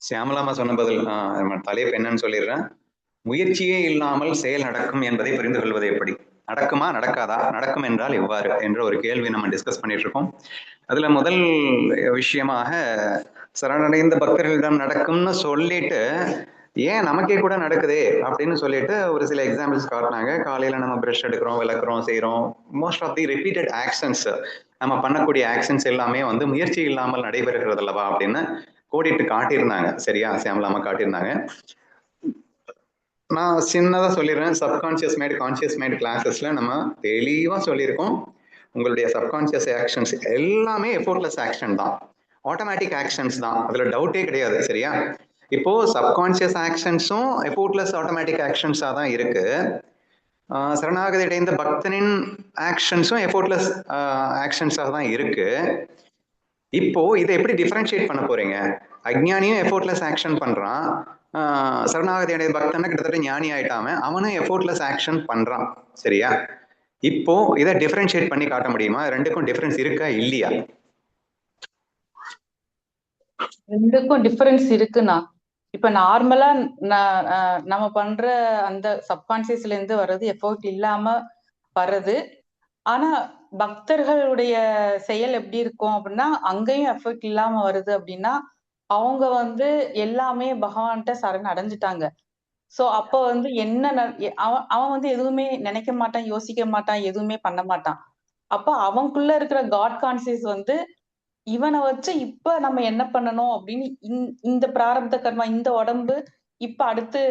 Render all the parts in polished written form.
சியாமலாமா சொன்ன பதில் தலைப்பு என்னன்னு சொல்லிடுறேன். முயற்சியே இல்லாமல் செயல் நடக்கும் என்பதை புரிந்து கொள்வது எப்படி? நடக்குமா நடக்காதா, நடக்கும் என்றால் எவ்வாறு என்ற ஒரு கேள்வி நம்ம டிஸ்கஸ் பண்ணிட்டு இருக்கோம். அதுல முதல் விஷயமாக சரணடைந்த பக்தர்களிடம் நடக்கும்னு சொல்லிட்டு ஏன் நமக்கே கூட நடக்குதே அப்படின்னு சொல்லிட்டு ஒரு சில எக்ஸாம்பிள்ஸ் காட்டினாங்க. காலையில நம்ம பிரஷ் எடுக்கிறோம், விளக்குறோம், செய்யறோம். Most of the repeated actions, நம்ம பண்ணக்கூடிய ஆக்ஷன்ஸ் எல்லாமே வந்து முயற்சி இல்லாமல் நடைபெறுகிறது அல்லவா அப்படின்னு கோடிட்டு காட்டியிருந்தாங்க. சரியா சியாமலாமா காட்டியிருந்தாங்க. நான் சின்னதா சொல்லிடுறேன். சப்கான்சியஸ் மைண்ட் கான்சியஸ் மைண்ட் கிளாஸஸ்ல நம்ம தெளிவா சொல்லியிருக்கோம். உங்களுடைய சப்கான்சியஸ் ஆக்ஷன்ஸ் எல்லாமே எஃபோர்ட்லெஸ் ஆக்ஷன் தான், ஆட்டோமேட்டிக் ஆக்ஷன்ஸ் தான், அதுல டவுட்டே கிடையாது. சரியா? இப்போ சப்கான்சியஸ் ஆக்ஷன்ஸும் எஃபோர்ட்லெஸ் ஆட்டோமேட்டிக் ஆக்ஷன்ஸா தான் இருக்கு. சரணாகதி அடைந்த பக்தனின் ஆக்ஷன்ஸும் எஃபோர்ட்லெஸ் ஆக்ஷன்ஸா தான் இருக்கு. இப்போ இதை எப்படி டிஃபரன்ஷியேட் பண்ண போறீங்க? அஜ்ஞானியும் எஃபோர்ட்லெஸ் ஆக்ஷன் பண்றான், சரணாகதி அடைந்த பக்தனை கிட்டத்தட்ட ஞானி ஆயிட்டாம அவனும் எஃபோர்ட்லெஸ் ஆக்ஷன் பண்றான். சரியா? இப்போ இதை டிஃபரன்ஷியேட் பண்ணி காட்ட முடியுமா? ரெண்டுக்கும் டிஃபரன்ஸ் இருக்கா இல்லையா? ரெண்டுக்கும் டிஃபரன்ஸ் இருக்குண்ணா. இப்ப நார்மலா நம்ம பண்ற அந்த சப்கான்சியஸ்ல இருந்து வர்றது எஃபோர்ட் இல்லாம வர்றது. ஆனா பக்தர்களுடைய செயல் எப்படி இருக்கும் அப்படின்னா, அங்கேயும் எஃபோர்ட் இல்லாம வருது அப்படின்னா அவங்க வந்து எல்லாமே பகவான்கிட்ட சரண் அடைஞ்சிட்டாங்க. சோ அப்ப வந்து என்ன அவன் வந்து எதுவுமே நினைக்க மாட்டான், யோசிக்க மாட்டான், எதுவுமே பண்ண மாட்டான். அப்ப அவனுக்குள்ள இருக்கிற காட் கான்சியஸ் வந்து இவனை வச்சு இப்ப நம்ம என்ன பண்ணணும் அப்படின்னு இந்த பிராரப்த கர்மா, இந்த உடம்பு இப்ப அடுத்து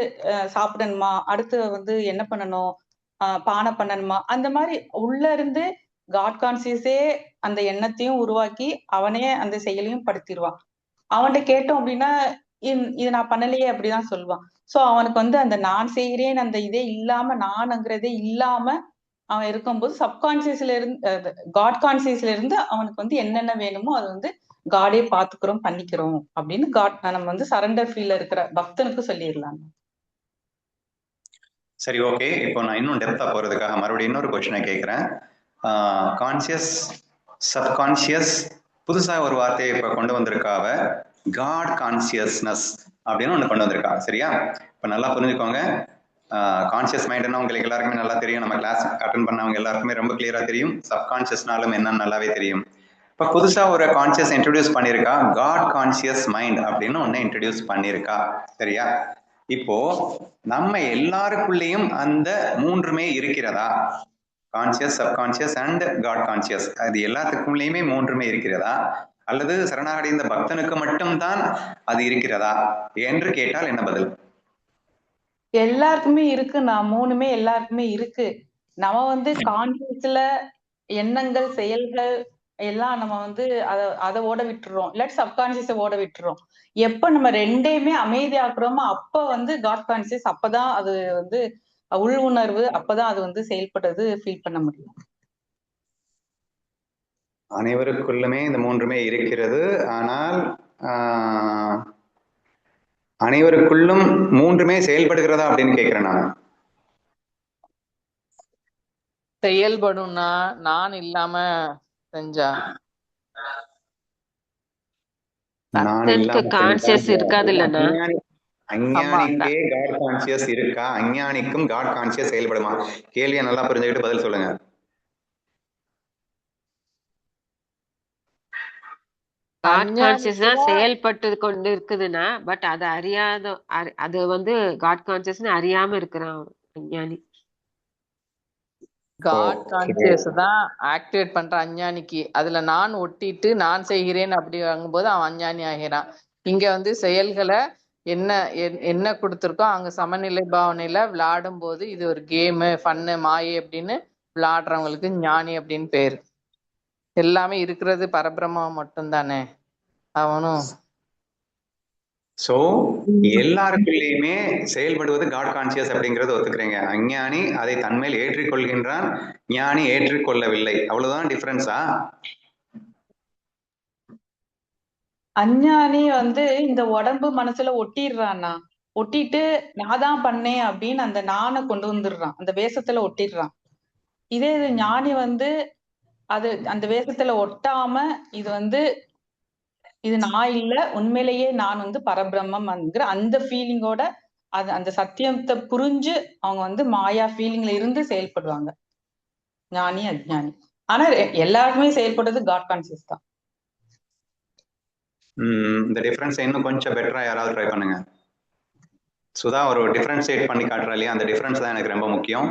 சாப்பிடணுமா, அடுத்து வந்து என்ன பண்ணணும், பானை பண்ணணுமா, அந்த மாதிரி உள்ள இருந்து காட் கான்சியஸே அந்த எண்ணத்தையும் உருவாக்கி அவனே அந்த செயலையும் படுத்திடுவான். அவன்கிட்ட கேட்டோம் அப்படின்னா இது நான் பண்ணலையே அப்படிதான் சொல்லுவான். சோ அவனுக்கு வந்து அந்த நான் செய்கிறேன் அந்த இதே இல்லாம, நான்ங்கிறதே இல்லாம அவன் இருக்கும்போது சப்கான்சியஸ்ல இருந்து காட் கான்சியஸ்ல இருந்து அவனுக்கு வந்து என்னென்ன வேணுமோ அது வந்து காடே பாத்துக்கிறோம் பண்ணிக்கிறோம் அப்படின்னு நம்ம வந்து சரண்டர் ஃபீல்ல இருக்கிற பக்தனுக்கு சொல்லிடலாம். சரி, ஓகே. இப்போ நான் இன்னும் டெப்தா போறதுக்காக மறுபடியும் இன்னொரு கொஸ்டினை கேட்கிறேன். கான்சியஸ், சப்கான்சியஸ், புதுசா ஒரு வார்த்தையை இப்ப கொண்டு வந்திருக்காவ, காட் கான்சியஸ்னஸ் அப்படின்னு ஒண்ணு கொண்டு வந்திருக்கா. சரியா? இப்ப நல்லா புரிஞ்சுக்கோங்க. கான்சியஸ் மைண்ட்னா உங்களுக்கு எல்லாருக்குமே நல்லா தெரியும். நம்ம கிளாஸ் அட்டன் பண்ணவங்க எல்லாருக்குமே ரொம்ப கிளியரா தெரியும். சப்கான்சியஸ்னாலும் என்னன்னு நல்லாவே தெரியும். இப்ப புதுசா ஒரு கான்சியஸ் இன்ட்ரடியூஸ் பண்ணிருக்கா, காட் கான்சியஸ் மைண்ட் அப்படின்னு ஒன்னு இன்ட்ரடியூஸ் பண்ணிருக்கா. சரியா? இப்போ நம்ம எல்லாருக்குள்ளேயும் அந்த மூன்றுமே இருக்கிறதா? Conscious, subconscious and god conscious, அது எல்லாத்துக்குள்ளேயுமே மூன்றுமே இருக்கிறதா, அல்லது சரணாகடைந்த பக்தனுக்கு மட்டும்தான் அது இருக்கிறதா என்று கேட்டால் என்ன பதில்? எல்லாருக்குமே இருக்குண்ணா, மூணுமே எல்லாருக்குமே இருக்கு. நம்ம வந்து கான்சியஸ்ல எண்ணங்கள் செயல்கள் எல்லாம் நம்ம வந்து அதை ஓட விட்டுறோம், இல்லாட்டி சப்கான்சியஸ ஓட விட்டுறோம். எப்ப நம்ம ரெண்டையுமே அமைதியாக்குறோமோ அப்ப வந்து காட் கான்சியஸ், அப்பதான் அது வந்து உள் உணர்வு, அப்பதான் அது வந்து செயல்படுறது ஃபீல் பண்ண முடியும். அனைவருக்குள்ளுமே இந்த மூன்றுமே இருக்கிறது. ஆனால் அனைவருக்குள்ளும் மூன்றுமே செயல்படுகிறதா அப்படின்னு கேட்கிறேன் நான். செயல்படும்னா நான் இல்லாம செஞ்சா கான்சியஸ் இருக்காது இல்லனா? அஞ்ஞானிக்கே காட் கான்சியஸ் இருக்கா? அஞ்ஞானிக்கும் காட் கான்சியஸ் செயல்படுமா? கேள்வியை நல்லா புரிஞ்சுக்கிட்டு பதில் சொல்லுங்க. காட் கான்சியஸ் தான் செயல்பட்டு கொண்டு இருக்குதுன்னா, பட் அது அறியாத, அது வந்து காட் கான்சியஸ்னு அறியாம இருக்கிறான் அஞ்ஞானி. காட் கான்சியஸ் தான் ஆக்டிவேட் பண்ற அஞ்ஞானிக்கு. அதுல நான் ஒட்டிட்டு நான் செய்கிறேன் அப்படி வாங்கும்போது அவன் அஞ்ஞானி ஆகிறான். இங்க வந்து செயல்களை என்ன கொடுத்துருக்கோ அங்க சமநிலை பாவனையில விளையாடும் போது இது ஒரு கேமு, ஃபன்னு, மாயை அப்படின்னு விளையாடுறவங்களுக்கு ஞானி அப்படின்னு பேரு. எல்லாமே இருக்கிறது பரபிரம்மம் மட்டும்தானே அவனும். சோ எல்லாருக்குள்ளேயுமே செயல்படுவது காட் கான்சியஸ் அப்படிங்கறத ஒத்துக்கிறீங்க. அஞ்ஞானி அதை தன்மேல் ஏற்றிக்கொள்கின்றான், ஞானி ஏற்றிக்கொள்ளவில்லை. அவ்வளவுதான் டிஃபரன்ஸா? அஞ்ஞானி வந்து இந்த உடம்பு மனசுல ஒட்டிடுறான்னா, ஒட்டிட்டு நான் தான் பண்ணேன் அப்படின்னு அந்த நானை கொண்டு வந்துடுறான், அந்த வேஷத்துல ஒட்டிடுறான். இதே இது ஞானி வந்து அது அந்த வேஷத்துல ஒட்டாம இது வந்து இது நான் இல்ல, உண்மையிலேயே நான் வந்து பரபிரம்மம்ங்கிற அந்த ஃபீலிங்கோட அந்த சத்தியத்தை புரிஞ்சு அவங்க வந்து மாயா ஃபீலிங்ல இருந்து செயல்படுவாங்க, ஞானி அஜ்ஞானி. ஆனா எல்லாருக்குமே செயல்படுறது காட் கான்சியஸ் தான். இந்த டிஃபரன்ஸ் இன்னும் கொஞ்சம் பெட்டரா யாராவது ட்ரை பண்ணுங்க. சுதா ஒரு டிஃபரன்ஷியேட் பண்ணி காட்டுறா இல்லையா, அந்த டிஃபரன்ஸ் தான் எனக்கு ரொம்ப முக்கியம்.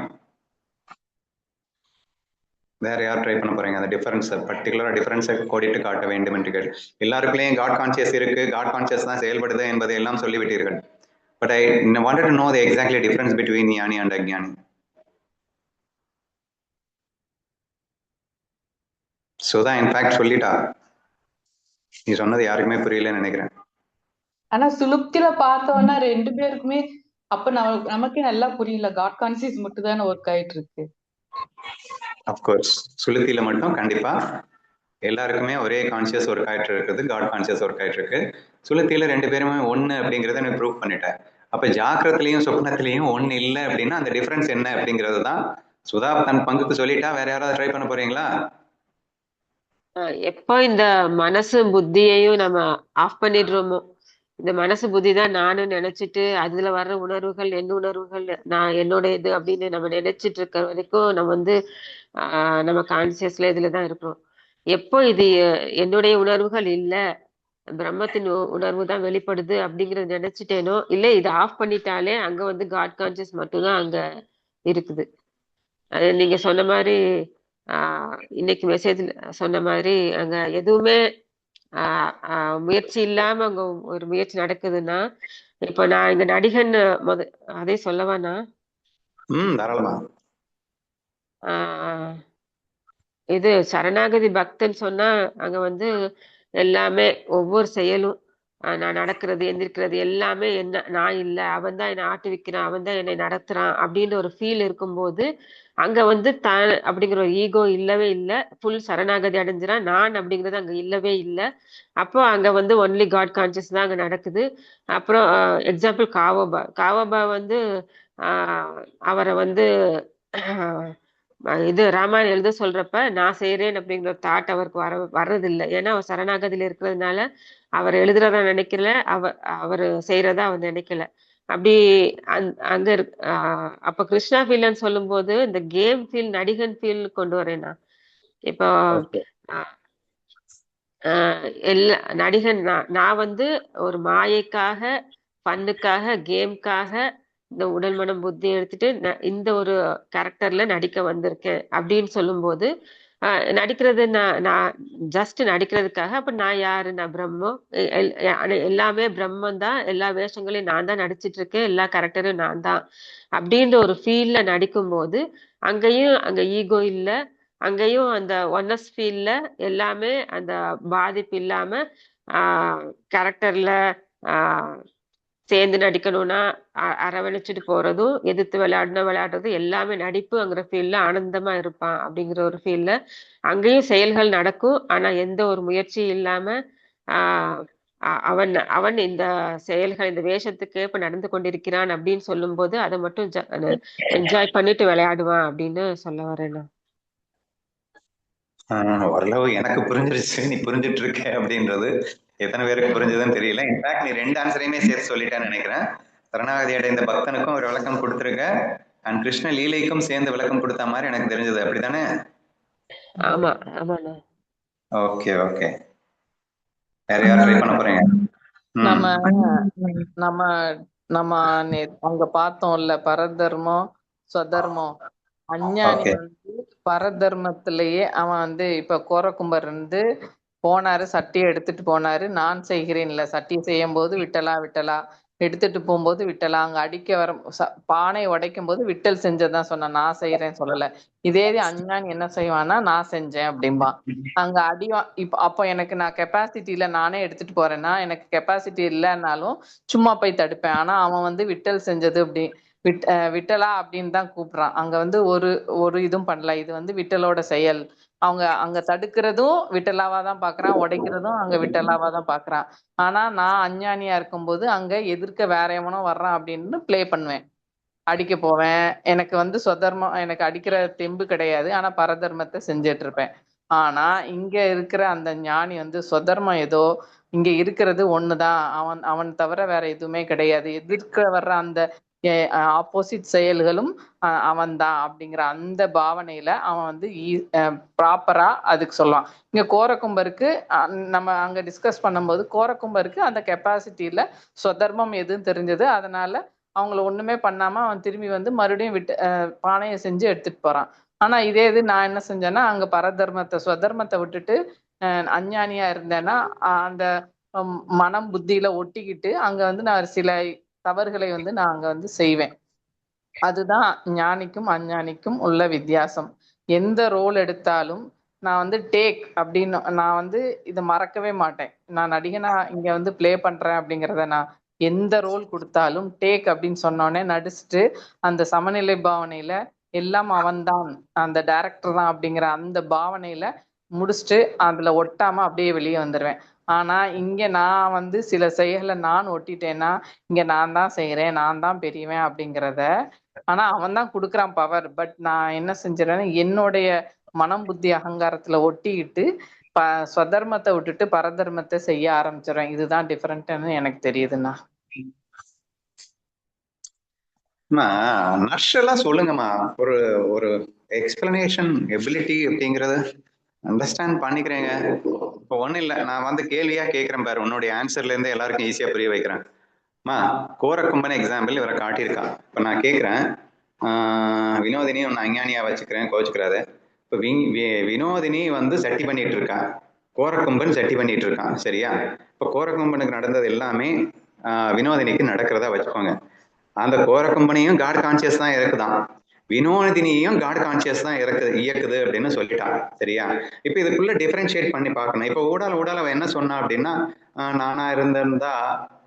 வேற யார் ட்ரை பண்ண போறீங்க? அந்த டிஃபரன்ஸ் பர்டிகுலரா டிஃபரன்ஸை கோடிட்டு காட்ட வேண்டும் என்று கேட்டு, எல்லாருக்குள்ளேயும் காட் கான்சியஸ் இருக்கு, காட் கான்சியஸ் தான் செயல்படுது என்பதை எல்லாம் சொல்லிவிட்டீர்கள். But I wanted to know the exactly difference between gnani and agnani. Sudha in fact சொல்லிட்டா, நீ சொன்னது யாருக்குமே புரியலன்னு நினைக்கிறேன். ஆனா சுளுப்தில பார்த்தோம்னா 2 பேருக்குமே அப்ப நமக்கே நல்லா புரியல, காட் கான்சியஸ் மட்டும் தானே ஒர்க் ஆயிட்டு இருக்கு. அப்கோர்ஸ் சுளுத்தில மட்டும் கண்டிப்பா எல்லாருக்குமே ஒரே கான்சியஸ் ஒர்க் ஆயிட்டு இருக்குது, காட் கான்சியஸ் ஒர்க் ஆயிட்டு இருக்கு. சுளுத்தில 2 பேருமே ஒண்ணு அப்படிங்கறத நீ ப்ரூவ் பண்ணிட்டேன். அப்ப ஜாக்கிரத்திலையும் சொப்னத்திலையும் ஒண்ணு இல்லை அப்படின்னா அந்த டிஃபரன்ஸ் என்ன அப்படிங்கிறது தான் சுதா தன் பங்குக்கு சொல்லிட்டா. வேற யாராவது ட்ரை பண்ண போறீங்களா? எப்போ இந்த மனசு புத்தியையும் நம்ம ஆஃப் பண்ணிடுறோமோ, இந்த மனசு புத்தி தான் நானும் நினைச்சிட்டு அதுல வர்ற உணர்வுகள் என் உணர்வுகள், நான் என்னோட இது அப்படின்னு நம்ம நினைச்சிட்டு இருக்க வரைக்கும் நம்ம வந்து நம்ம கான்சியஸ்ல இதுலதான் இருக்கிறோம். எப்போ இது என்னுடைய உணர்வுகள் இல்ல, பிரம்மத்தின் உணர்வு தான் வெளிப்படுது அப்படிங்கறத நினைச்சிட்டேனோ, இல்ல இதை ஆஃப் பண்ணிட்டாலே அங்க வந்து காட் கான்சியஸ் மட்டும்தான் அங்க இருக்குது. அது நீங்க சொன்ன மாதிரி இன்னைக்கு மெசேஜ்ல சொன்ன மாதிரி அங்க எதுவுமே முயற்சி இல்லாம அங்க ஒரு முயற்சி நடக்குதுன்னா, இப்ப நான் இங்க நடிகன் அதே சொல்லவானா? தாராளமா. இது சரணாகதி பக்தன் சொன்னா அங்க வந்து எல்லாமே ஒவ்வொரு செயலும் நான் நடக்கிறது எந்திரிக்கிறது எல்லாமே என்ன நான் இல்லை, அவன் தான் என்னை ஆட்டுவிக்கிறான், அவன் தான் என்னை நடத்துறான் அப்படின்ற ஒரு ஃபீல் இருக்கும்போது அங்க வந்து தான் அப்படிங்கிற ஒரு ஈகோ இல்லவே இல்லை, ஃபுல் சரணாகதி அடைஞ்சிடான், நான் அப்படிங்கிறது அங்க இல்லவே இல்லை. அப்போ அங்க வந்து ஒன்லி காட் கான்சியஸ் தான் அங்க நடக்குது. அப்புறம் எக்ஸாம்பிள் காவோபா வந்து அவரை வந்து இது ராமாயணம் எழுத சொல்றப்ப நான் செய்யறேன் அப்படிங்கிற தாட் அவருக்கு வர்றதில்லை. ஏன்னா அவர் சரணாகதியில இருக்கிறதுனால அவர் எழுதுறதா நினைக்கல, அவர் செய்யறதா அவர் நினைக்கல. அப்படி அங்க அப்ப கிருஷ்ணா ஃபீல்னு சொல்லும் போது இந்த கேம் ஃபீல் நடிகன் ஃபீல் கொண்டு வரேன்னா, இப்போ எல்லா நடிகன் நான் வந்து ஒரு மாயைக்காக பண்ணுக்காக கேம்காக இந்த உடல் மனம் புத்தி எடுத்துட்டு இந்த ஒரு கேரக்டர்ல நடிக்க வந்திருக்கேன் அப்படின்னு சொல்லும்போது நடிக்கிறது நான் ஜஸ்ட் நடிக்கிறதுக்காக, அப்ப நான் யாரு? நான் பிரம்மம், எல்லாமே பிரம்மம் தான், எல்லா வேஷங்களையும் நான் தான் நடிச்சிட்டு இருக்கேன், எல்லா கேரக்டரும் நான் தான் அப்படின்ற ஒரு ஃபீல்ல நடிக்கும் போது அங்க ஈகோ இல்லை, அங்கேயும் அந்த ஒன்னஸ் ஃபீல்ல எல்லாமே அந்த பாதிப்பு இல்லாம கேரக்டர்ல சேர்ந்து நடிக்கணும்னா அரவணைச்சிட்டு போறதும், எதிர்த்து விளையாடுறதும் எல்லாமே நடிப்புங்கிற ஃபீல்ல ஆனந்தமா இருப்பான் அப்படிங்கிற ஒரு ஃபீல்ல அங்கேயும் செயல்கள் நடக்கும். ஆனா எந்த ஒரு முயற்சியும் இல்லாம அவன் இந்த செயல்கள் இந்த வேஷத்துக்கு இப்ப நடந்து கொண்டிருக்கிறான் அப்படின்னு சொல்லும் போது அதை மட்டும் என்ஜாய் பண்ணிட்டு விளையாடுவான் அப்படின்னு சொல்ல வரேன். ஓரளவு எனக்கு புரிஞ்சிருச்சு நீ புரிஞ்சிட்டு இருக்க அப்படின்றது. எத்தனை பேருக்கு புரிஞ்சதுன்னு தெரியல. இன்ஃபேக்ட் நீ 2 ஆன்சரையுமே சேர்த்து சொல்லிட்டேன்னு நினைக்கிறேன். சரணாகதி அடைந்த பக்தனுக்கும் ஒரு விளக்கம் கொடுத்துருக்க, அண்ட் கிருஷ்ண லீலைக்கும் சேர்ந்து விளக்கம் கொடுத்த மாதிரி எனக்கு தெரிஞ்சது. அப்படித்தானே? ஆமா ஆமாண்ணா. Okay okay. வேற யார் ட்ரை பண்ண போறீங்க? நம்ம அங்க பார்த்தோம்ல, பரதர்மம் ஸ்வதர்மம். அஞ்ஞானி வந்து பரதர்மத்திலேயே அவன் வந்து இப்ப கோரக்கும்பர் இருந்து போனாரு, சட்டியை எடுத்துட்டு போனாரு, நான் செய்கிறேன்ல, சட்டியை செய்யும் போது விட்டலா விட்டலா, எடுத்துட்டு போகும்போது விட்டலா, அங்க அடிக்க வர பானை உடைக்கும் போது விட்டல் செஞ்சதான் சொன்னான், நான் செய்யறேன்னு சொல்லல. இதே அஞ்ஞானி என்ன செய்வான்னா நான் செஞ்சேன் அப்படிம்பான். அங்க இப்ப அப்போ எனக்கு நான் கெப்பாசிட்டி இல்லை, நானே எடுத்துட்டு போறேன்னா எனக்கு கெப்பாசிட்டி இல்லைன்னாலும் சும்மா போய் தடுப்பேன். ஆனா அவன் வந்து விட்டல் செஞ்சது அப்படி விட்டலா அப்படின்னு தான் கூப்பிடுறான். அங்க வந்து ஒரு இதுவும் பண்ணல, இது வந்து விட்டலோட செயல். அங்க தடுக்கிறதும் விட்டலாவா தான் பாக்குறான், உடைக்கிறதும் அங்க விட்டலாவா தான் பாக்குறான். ஆனா நான் அஞ்ஞானியா இருக்கும்போது அங்க எதிர்க்க வேற எவனோ வர்றான் அப்படின்னு பிளே பண்ணுவேன், அடிக்க போவேன். எனக்கு வந்து சொதர்மம், எனக்கு அடிக்கிற தெம்பு கிடையாது, ஆனா பரதர்மத்தை செஞ்சிட்டு இருப்பேன். ஆனா இங்க இருக்கிற அந்த ஞானி வந்து சொதர்மம் ஏதோ இங்க இருக்கிறது ஒண்ணுதான், அவன் அவன் தவிர வேற எதுவுமே கிடையாது, எதிர்க்க வர்ற அந்த ஆப்போசிட் செயல்களும் அவன்தான் அப்படிங்கிற அந்த பாவனையில அவன் வந்து ப்ராப்பரா அதுக்கு சொல்லுவான். இங்க கோரக்கும்பருக்கு நம்ம அங்க டிஸ்கஸ் பண்ணும்போது கோரக்கும்பருக்கு அந்த கெப்பாசிட்டியில சொதர்மம் எதுவும் தெரிஞ்சது, அதனால அவங்கள ஒண்ணுமே பண்ணாம அவன் திரும்பி வந்து மறுபடியும் விட்டு பானையை செஞ்சு எடுத்துட்டு போறான். ஆனா இதே இது நான் என்ன செஞ்சேன்னா அங்க பரதர்மத்தை சொதர்மத்தை விட்டுட்டு அஞ்ஞானியா இருந்தேன்னா அந்த மனம் புத்தியில ஒட்டிக்கிட்டு அங்க வந்து நான் சில தவறுகளை வந்து நான் அங்க வந்து செய்வேன். அதுதான் ஞானிக்கும் அஞ்ஞானிக்கும் உள்ள வித்தியாசம். எந்த ரோல் எடுத்தாலும் நான் வந்து டேக் அப்படின்னு நான் வந்து இதை மறக்கவே மாட்டேன். நான் நடிகனா இங்க வந்து பிளே பண்றேன் அப்படிங்கிறத நான் எந்த ரோல் கொடுத்தாலும் டேக் அப்படின்னு சொன்னோடனே நடிச்சுட்டு அந்த சமநிலை பாவனையில எல்லாம் அவன்தான், அந்த டைரக்டர் தான் அப்படிங்கிற அந்த பாவனையில முடிச்சுட்டு அதுல ஒட்டாம அப்படியே வெளியே வந்துடுவேன். ஆனா இங்க நான் வந்து சில செயல்களை நான் ஒட்டிட்டேன்னா இங்க நான் தான் செய்யறேன், நான் தான் பெரியவன் அப்படிங்கிறத, ஆனா அவன் தான் கொடுக்குறான் பவர், பட் நான் என்ன செஞ்சிடறேன்னா என்னுடைய மனம் புத்தி அகங்காரத்துல ஒட்டிக்கிட்டு ஸ்வதர்மத்தை விட்டுட்டு பரதர்மத்தை செய்ய ஆரம்பிச்சிடுறேன். இதுதான் டிஃபரெண்ட்னு எனக்கு தெரியுதுண்ணா. நர்ஸ் எல்லாம் சொல்லுங்கம்மா, ஒரு ஒரு எக்ஸ்பிளனேஷன் எபிலிட்டி அப்படிங்கறது அண்டர்ஸ்டாண்ட் பண்ணிக்கிறேங்க. இப்போ ஒண்ணும் இல்லை, நான் வந்து கேள்வியா கேட்கிறேன் பாரு, உன்னுடைய ஆன்சர்ல இருந்து எல்லாருக்கும் ஈஸியா புரிய வைக்கிறேன். கோரக்கும்பன் எக்ஸாம்பிள் இவரை காட்டியிருக்கான். இப்போ நான் கேட்குறேன், வினோதினி ஒன்று அஞ்ஞானியா வச்சுக்கிறேன், கோச்சுக்கிறாரு. இப்போ வினோதினி வந்து சட்டி பண்ணிட்டு இருக்கான், கோரக்கும்பன் சட்டி பண்ணிட்டு இருக்கான், சரியா? இப்போ கோரக்கும்பனுக்கு நடந்தது எல்லாமே வினோதினிக்கு நடக்கிறதா வச்சுக்கோங்க. அந்த கோரக்கும்பனையும் காட் கான்சியஸ் தான் இருக்குதான், வினோதினியும் காட் கான்சியஸ் தான் இயக்குது அப்படின்னு சொல்லிட்டான், சரியா? இப்ப இதுக்குள்ள டிஃபரன்ஷியேட் பண்ணி பார்க்கணும். இப்ப ஊடால அவன் என்ன சொன்னா அப்படின்னா, நானா இருந்திருந்தா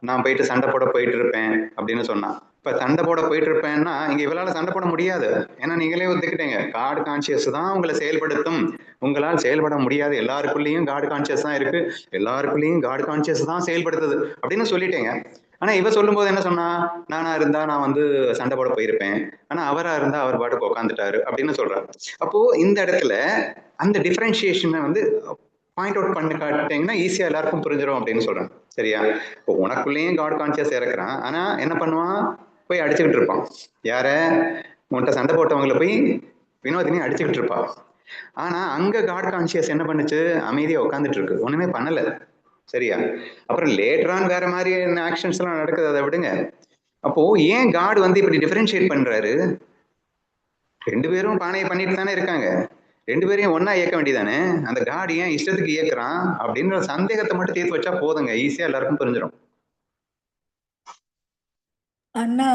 நான் போயிட்டு சண்டை போட போயிட்டு இருப்பேன் அப்படின்னு சொன்னான். இப்ப சண்டை போட போயிட்டு இருப்பேன்னா இங்க இவளால சண்டை போட முடியாது, ஏன்னா நீங்களே ஒத்துக்கிட்டீங்க காட் கான்சியஸ் தான் உங்களை செயல்படுத்தும், உங்களால் செயல்பட முடியாது. எல்லாருக்குள்ளேயும் காட் கான்சியஸ் தான் இருக்கு, எல்லாருக்குள்ளேயும் காட் கான்சியஸ் தான் செயல்படுத்துது அப்படின்னு சொல்லிட்டீங்க. ஆனா இவ சொல்லும் போது என்ன சொன்னா, நானா இருந்தா நான் வந்து சண்டை போட போயிருப்பேன், ஆனா அவரா இருந்தா அவர் பாட்டுக்கு உட்காந்துட்டாரு அப்படின்னு சொல்றாரு. அப்போ இந்த இடத்துல அந்த டிஃபரன்சியேஷனை வந்து பாயிண்ட் அவுட் பண்ணி காட்டிட்டீங்கன்னா ஈஸியா எல்லாருக்கும் புரிஞ்சிடும் அப்படின்னு சொல்றேன், சரியா? இப்போ உனக்குள்ளேயும் காட் கான்சியஸ் இறக்குறான், ஆனா என்ன பண்ணுவான், போய் அடிச்சுக்கிட்டு இருப்பான். யார? உன்கிட்ட சண்டை போட்டவங்களை போய் வினோதினி அடிச்சுக்கிட்டு இருப்பா. ஆனா அங்க காட் கான்சியஸ் என்ன பண்ணுச்சு, அமைதியா உட்காந்துட்டு இருக்கு, ஒண்ணுமே பண்ணல, சரியா? அப்புறம் லேட்டரான் வேற மாதிரி ஆக்ஷன்ஸ் எல்லாம் நடக்குது, அதை விடுங்க. அப்போ ஏன் காட் வந்து இப்படி டிஃபரன்ஷியேட் பண்றாரு? ரெண்டு பேரும் பானையை பண்ணிட்டு தானே இருக்காங்க, ரெண்டு பேரையும் ஒன்னா இயக்க வேண்டியதானே, அந்த காட் ஏன் இஷ்டத்துக்கு இயக்குறான் அப்படின்ற சந்தேகத்தை மட்டும் தீர்த்து வச்சா போதுங்க, ஈஸியா எல்லாருக்கும் புரிஞ்சிடும். அண்ணா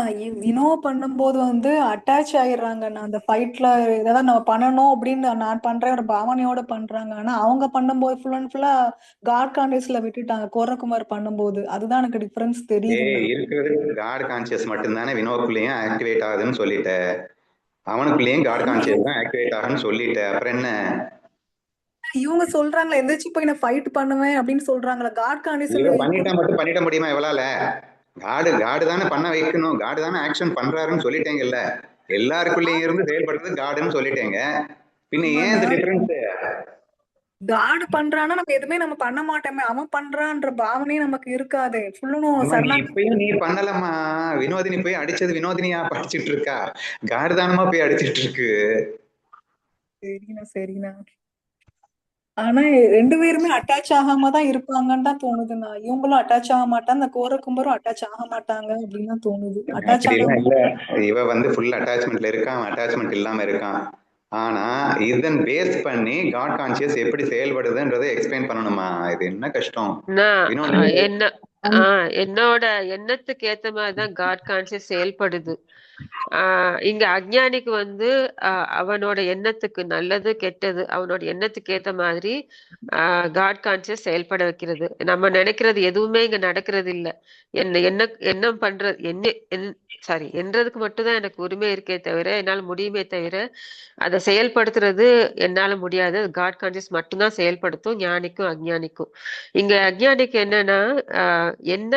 வினோ பண்ணும்போது வந்து அட்டாச் ஆயிடுறாங்க அண்ணா, அந்த ஃபைட்ல ஏதாவது நம்ம பண்ணணும் அப்படின்னு நான் பண்றேன் ஒரு பாவனையோட பண்றாங்க. ஆனா அவங்க பண்ணும்போது ஃபுல் அண்ட் ஃபுல்லா காட் கான்சியஸ்ல விட்டுட்டாங்க கோரகுமார் பண்ணும்போது. அதுதான் எனக்கு டிஃபரன்ஸ் தெரியுது. இருக்கிறது காட் கான்சியஸ் மட்டும்தானே வினோக்குள்ளேயும் ஆக்டிவேட் ஆகுதுன்னு சொல்லிட்ட, அவனுக்குள்ளேயும் காட் கான்சியஸ் தான் ஆக்டிவேட் ஆகுன்னு சொல்லிட்ட, அப்புறம் என்ன? இவங்க சொல்றாங்களா எந்திரிச்சு போய் நான் ஃபைட் பண்ணுவேன் அப்படின்னு சொல்றாங்களா? காட் கான்சியஸ் பண்ணிட்டா மட்டும் பண்ணிட முடியுமா இவளால? காடு தானே பண்ண வைக்கணும், காடு தானே ஆக்ஷன் பண்றாருன்னு சொல்லிட்டேங்கல்ல, எல்லாருக்குள்ளேயும் இருந்து செயல்படுறது காடுன்னு சொல்லிட்டேங்க, பின்ன ஏன் இந்த டிஃபரன்ஸ்? காட் பண்றான்னா நம்ம எதுவுமே நம்ம பண்ண மாட்டோமே, அவன் பண்றான்ற பாவனையே நமக்கு இருக்காது. இப்பயும் நீ பண்ணலமா, வினோதினி போய் அடிச்சது வினோதினியா படிச்சுட்டு இருக்கா, காடு தானமா போய் அடிச்சிட்டு இருக்கு. சரிண்ணா. ஆனா ரெண்டு பேருமே அட்டாச் ஆகாம தான் இருப்பாங்கன்னு தான் தோணுதுண்ணா. இவங்களும் அட்டாச் ஆக மாட்டாங்க, அந்த கோரக்கும்பரும் அட்டாச் ஆக மாட்டாங்க அப்படின்னு தான் தோணுது. அட்டாச் இல்ல, இவ வந்து ஃபுல் அட்டாச்மெண்ட்ல இருக்கான், அட்டாச்மெண்ட் இல்லாம இருக்கான். ஆனா இதன் பேஸ் பண்ணி காட் கான்சியஸ் எப்படி செயல்படுதுன்றதை எக்ஸ்பிளைன் பண்ணணுமா? இது என்ன கஷ்டம். என்னோட எண்ணத்துக்கு ஏத்த மாதிரிதான் காட் கான்சியஸ் செயல்படுது. இங்க அஞ்ஞானிக்கு வந்து அவனோட எண்ணத்துக்கு நல்லது கெட்டது அவனோட எண்ணத்துக்கு ஏத்த மாதிரி காட் கான்சியஸ் செயல்பட வைக்கிறது. நம்ம நினைக்கிறது எதுவுமே இங்க நடக்கிறது இல்ல. எண்ணம் பண்றது என்றதுக்கு மட்டும்தான் எனக்கு உரிமை இருக்கே தவிர, என்னால முடியுமே தவிர அதை செயல்படுத்துறது என்னால முடியாது. காட் கான்சியஸ் மட்டும்தான் செயல்படுத்தும், ஞானிக்கும் அஞ்ஞானிக்கும். இங்க அஞ்ஞானிக்கு என்னன்னா என்ன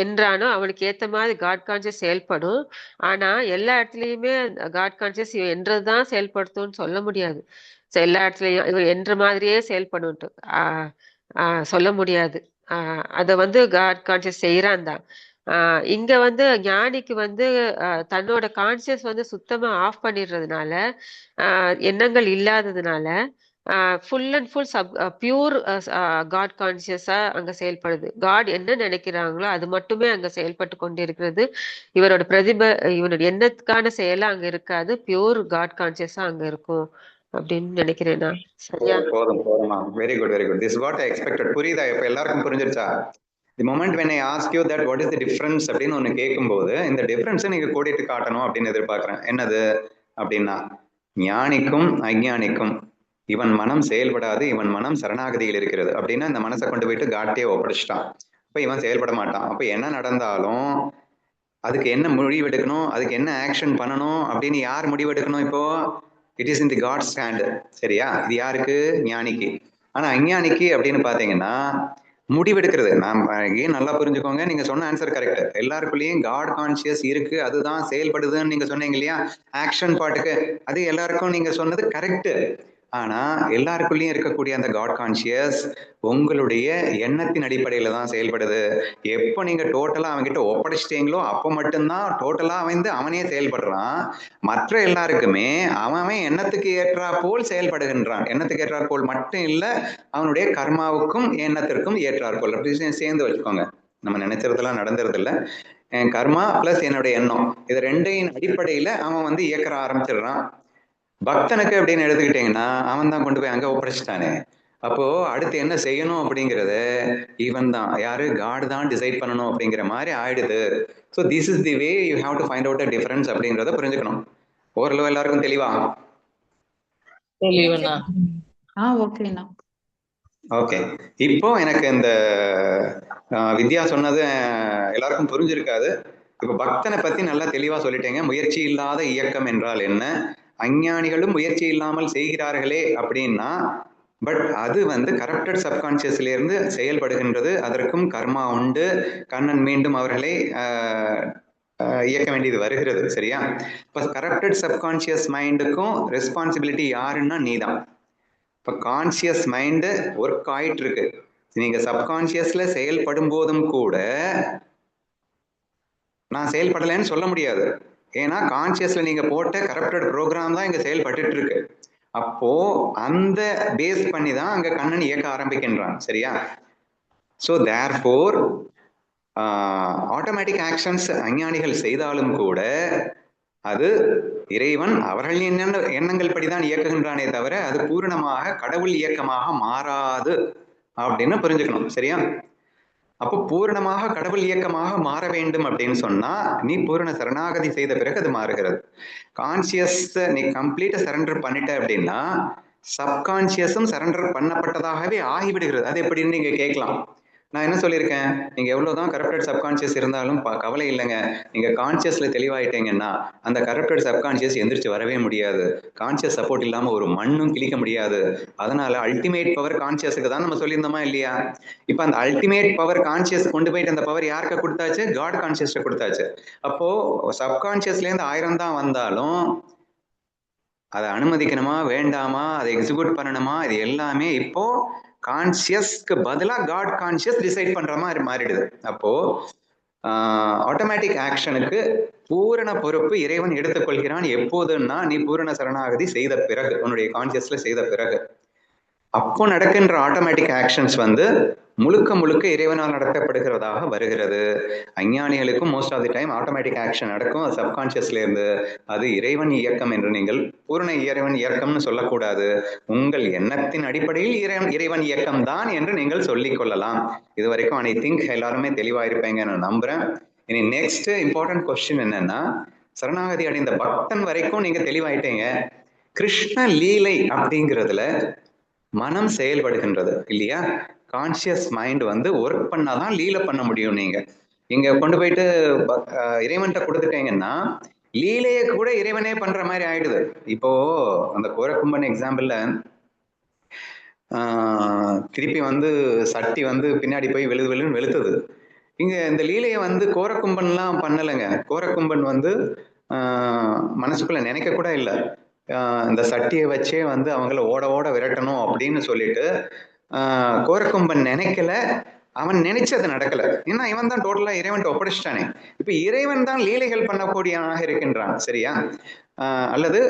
என்றானோ அவனுக்கு ஏத்த மாதிரி காட் கான்சியஸ் செயல்படும். ஆனா எல்லா இடத்துலயுமே காட் கான்சியஸ் என்றதுதான் செயல்படுத்தும்னு சொல்ல முடியாது. எல்லா இடத்துலயும் என்ற மாதிரியே செயல்படும் சொல்ல முடியாது. அத வந்து காட் கான்சியஸ் செய்யறான் தான். இங்க வந்து ஞானிக்கு வந்து தன்னோட கான்சியஸ் வந்து சுத்தமா ஆஃப் பண்ணிடுறதுனால, எண்ணங்கள் இல்லாததுனால full and full pure God கான்சியஸா அங்க செயல்படுது. காட் என்ன நினைக்கிறாங்களோ அது மட்டுமே அங்க செயல்பட்டு கொண்டு இருக்கிறது. இவரோட இவனோட எண்ணத்துக்கான செயலா அங்க இருக்காது. பியூர் காட் கான்சியஸா அங்க இருக்கும் அப்படின்னு நினைக்கிறேன் நான். சரியா? போதும் போதுமா, very good very good. This what I expected. புரியுதா? இப்ப எல்லாருக்கும் புரிஞ்சிருச்சா? The moment when I ask you that what is the difference அப்படின்னு ஒன்று கேட்கும்போது, இந்த டிஃபரன்ஸை நீங்க கோடிட்டு காட்டணும் அப்படின்னு எதிர்பார்க்கிறேன். என்னது அப்படின்னா, ஞானிக்கும் அஞ்ஞானிக்கும் இவன் மனம் செயல்படாது, இவன் மனம் சரணாகதியில் இருக்கிறது அப்படின்னா இந்த மனசை கொண்டு போயிட்டு காட்டியே ஒப்படைச்சிட்டான். அப்ப இவன் செயல்பட மாட்டான். அப்ப என்ன நடந்தாலும் அதுக்கு என்ன முடிவெடுக்கணும், அதுக்கு என்ன ஆக்ஷன் பண்ணணும் அப்படின்னு யார் முடிவெடுக்கணும்? இப்போ it is in the god's hand. சரியா? இது யாருக்கு? ஞானிக்கு. ஆனா அஞ்ஞானிக்கு அப்படின்னு பாத்தீங்கன்னா முடிவெடுக்கிறது. நான் ஏன் நல்லா புரிஞ்சுக்கோங்க, நீங்க சொன்ன ஆன்சர் கரெக்ட். எல்லாருக்குள்ளேயும் காட் கான்சியஸ் இருக்கு, அதுதான் செயல்படுதுன்னு நீங்க சொன்னீங்க இல்லையா, ஆக்ஷன் பார்ட்டுக்கு. அது எல்லாருக்கும் நீங்க சொன்னது கரெக்ட். ஆனா எல்லாருக்குள்ளேயும் இருக்கக்கூடிய அந்த காட் கான்சியஸ் உங்களுடைய எண்ணத்தின் அடிப்படையில தான் செயல்படுது. எப்போ நீங்க டோட்டலா அவன்கிட்ட ஒப்படைச்சிட்டீங்களோ அப்போ மட்டும்தான் டோட்டலா அவனே செயல்படுறான். மற்ற எல்லாருக்குமே அவன் எண்ணத்துக்கு ஏற்றா போல் செயல்படுகின்றான். எண்ணத்துக்கு ஏற்றாற் போல் மட்டும் இல்ல, அவனுடைய கர்மாவுக்கும் எண்ணத்திற்கும் ஏற்றாற் போல். அப்படி சேர்ந்து வச்சுக்கோங்க. நம்ம நினைச்சதெல்லாம் நடந்துறது இல்ல. என் கர்மா பிளஸ் என்னுடைய எண்ணம், இது ரெண்டையும் அடிப்படையில அவன் இயக்க ஆரம்பிச்சிடுறான். பக்தனுக்கு அப்படின்னு எடுத்துக்கிட்டீங்கன்னா அவன் தான் கொண்டு போய் அங்க ஒப்படைச்சிட்டானே. அப்போ அடுத்து என்ன செய்யணும் அப்படிங்கறது இவன் தான், யாரு? காட் தான் டிசைட் பண்ணணும் அப்படிங்கிற மாதிரி ஆயிடுது. So this is the way you have to find out a difference அப்படிங்கறத புரிஞ்சுக்கணும். ஓரளவு எல்லாருக்கும் தெளிவா? தெளிவுண்ணா. ஓகேண்ணா. ஓகே. இப்போ எனக்கு இந்த வித்யா சொன்னது எல்லாருக்கும் புரிஞ்சிருக்காது. இப்ப பக்தனை பத்தி நல்லா தெளிவா சொல்லிட்டேங்க. முயற்சி இல்லாத இயக்கம் என்றால் என்ன, அஞ்ஞானிகளும் முயற்சி இல்லாமல் செய்கிறார்களே அப்படின்னா, பட் அது கரப்டட் சப்கான்சியஸ்ல இருந்து செயல்படுகின்றது. அதற்கும் கர்மா உண்டு. கண்ணன் மீண்டும் அவர்களை இயக்க வேண்டியது வருகிறது. சரியா? இப்ப கரப்டட் சப்கான்சியஸ் மைண்டுக்கும் ரெஸ்பான்சிபிலிட்டி யாருன்னா நீதான். இப்ப கான்சியஸ் மைண்டு ஒர்க் ஆயிட்டு இருக்கு. நீங்க சப்கான்சியஸ்ல செயல்படும் போதும் கூட நான் செயல்படலைன்னு சொல்ல முடியாது. ஏன்னா கான்சியஸ்ல நீங்க போட்ட கரப்டட் ப்ரோக்ராம் தான் இங்க செயல்பட்டு இருக்கு. அப்போ அந்த பேஸ் பண்ணி தான் அங்க கண்ணன் இயக்க ஆரம்பிக்கின்றான். சரியா? ஸோ தேர்ஃபோர் ஆட்டோமேட்டிக் ஆக்ஷன்ஸ் அஞ்ஞானிகள் செய்தாலும் கூட அது இறைவன் அவர்கள் எண்ணங்கள் படிதான் இயக்குகின்றானே தவிர அது பூரணமாக கடவுள் இயக்கமாக மாறாது அப்படின்னு புரிஞ்சுக்கணும். சரியா? அப்போ பூரணமாக கடவுள் இயக்கமாக மாற வேண்டும் அப்படின்னு சொன்னா நீ பூரண சரணாகதி செய்த பிறகு அது மாறுகிறது. கான்சியஸ் நீ கம்ப்ளீட்டா சரண்டர் பண்ணிட்ட அப்படின்னா சப்கான்சியஸும் சரண்டர் பண்ணப்பட்டதாகவே ஆகிவிடுகிறது. அது எப்படின்னு நீங்க கேட்கலாம். நான் என்ன சொல்லியிருக்கேன், நீங்க எவ்வளவுதான் கரப்டட் சப்கான்சியஸ் இருந்தாலும் கவலை இல்லைங்க. நீங்க கான்சியஸ்ல தெளிவாயிட்டீங்கன்னா அந்த கரப்டட் சப்கான்சியஸ் எந்திரிச்சு வரவே முடியாது. கான்சியஸ் சப்போர்ட் இல்லாம ஒரு மண்ணும் கிளிக்க முடியாது. அதனால அல்டிமேட் பவர் கான்சியஸுக்கு தான் நம்ம சொல்லியிருந்தோமா இல்லையா? இப்ப அந்த அல்டிமேட் பவர் கான்சியஸ் கொண்டு போயிட்டு அந்த பவர் யாருக்கு கொடுத்தாச்சு? காட் கான்சியஸ்ட கொடுத்தாச்சு. அப்போ சப்கான்சியஸ்ல இருந்து 1000 தான் வந்தாலும் அதை அனுமதிக்கணுமா வேண்டாமா, அதை எக்ஸிக்யூட் பண்ணணுமா, இது எல்லாமே இப்போ கான்சியஸ்க்கு பதிலா காட் கான்சியஸ் டிசைட் பண்ற மாதிரி மாறிடுது. அப்போ ஆட்டோமேட்டிக் ஆக்ஷனுக்கு பூரண பொறுப்பு இறைவன் எடுத்துக்கொள்கிறான். எப்போதுன்னா நீ பூரண சரணாகதி செய்த பிறகு, உன்னுடைய கான்சியஸ்ல செய்த பிறகு. அப்போ நடக்கின்ற ஆட்டோமேட்டிக் ஆக்ஷன்ஸ் முழுக்க முழுக்க இறைவனால் நடத்தப்படுகிறதாக வருகிறது. அஞ்ஞானிகளுக்கும் most of the time automatic action நடக்கும் சப்கான்சியஸ்ல இருந்து. அது இறைவன் இயக்கம் என்று நீங்கள் பூரண இறைவன் இயக்கம்னு சொல்லக்கூடாது. உங்கள் எண்ணத்தின் அடிப்படையில் இறைவன் இயக்கம் தான் என்று நீங்கள் சொல்லிக் கொள்ளலாம். இது வரைக்கும் ஐ திங்க் எல்லாருமே தெளிவா இருப்பீங்கன்னு நம்புறேன். இனி நெக்ஸ்ட் இம்பார்ட்டன்ட் கொஸ்டின் என்னன்னா, சரணாகதி அடைந்த பக்தன் வரைக்கும் நீங்க தெளிவாயிட்டீங்க. கிருஷ்ண லீலை அப்படிங்கிறதுல மனம் செயல்படுகின்றது இல்லையா? கான்சியஸ் மைண்ட் ஒர்க் பண்ணாதான் லீலை பண்ண முடியும். நீங்க இங்க கொண்டு போயிட்டு இறைவன்கிட்ட கொடுத்துட்டீங்கன்னா லீலையை கூட இறைவனே பண்ற மாதிரி ஆயிடுது. இப்போ அந்த கோரக்கும்பன் எக்ஸாம்பிள்ல திருப்பி சட்டி பின்னாடி போய் வெளுன்னு வெளுத்தது. இங்க இந்த லீலையை கோரக்கும்பன்லாம் பண்ணலைங்க. கோரக்கும்பன் மனசுக்குள்ள நினைக்க கூட இல்லை. இந்த சட்டியை வச்சே அவங்கள ஓட ஓட விரட்டணும் அப்படின்னு சொல்லிட்டு கோரக்கும்பன் நினைக்கல. அவன் நினைச்சது நடக்கல. ஏன்னா இவன் தான் டோட்டலா இறைவன் ஒப்படைச்சிட்டானே. இப்ப இறைவன் தான் லீலைகள் பண்ணக்கூடியவனாக இருக்கின்றான். சரியா? அல்லது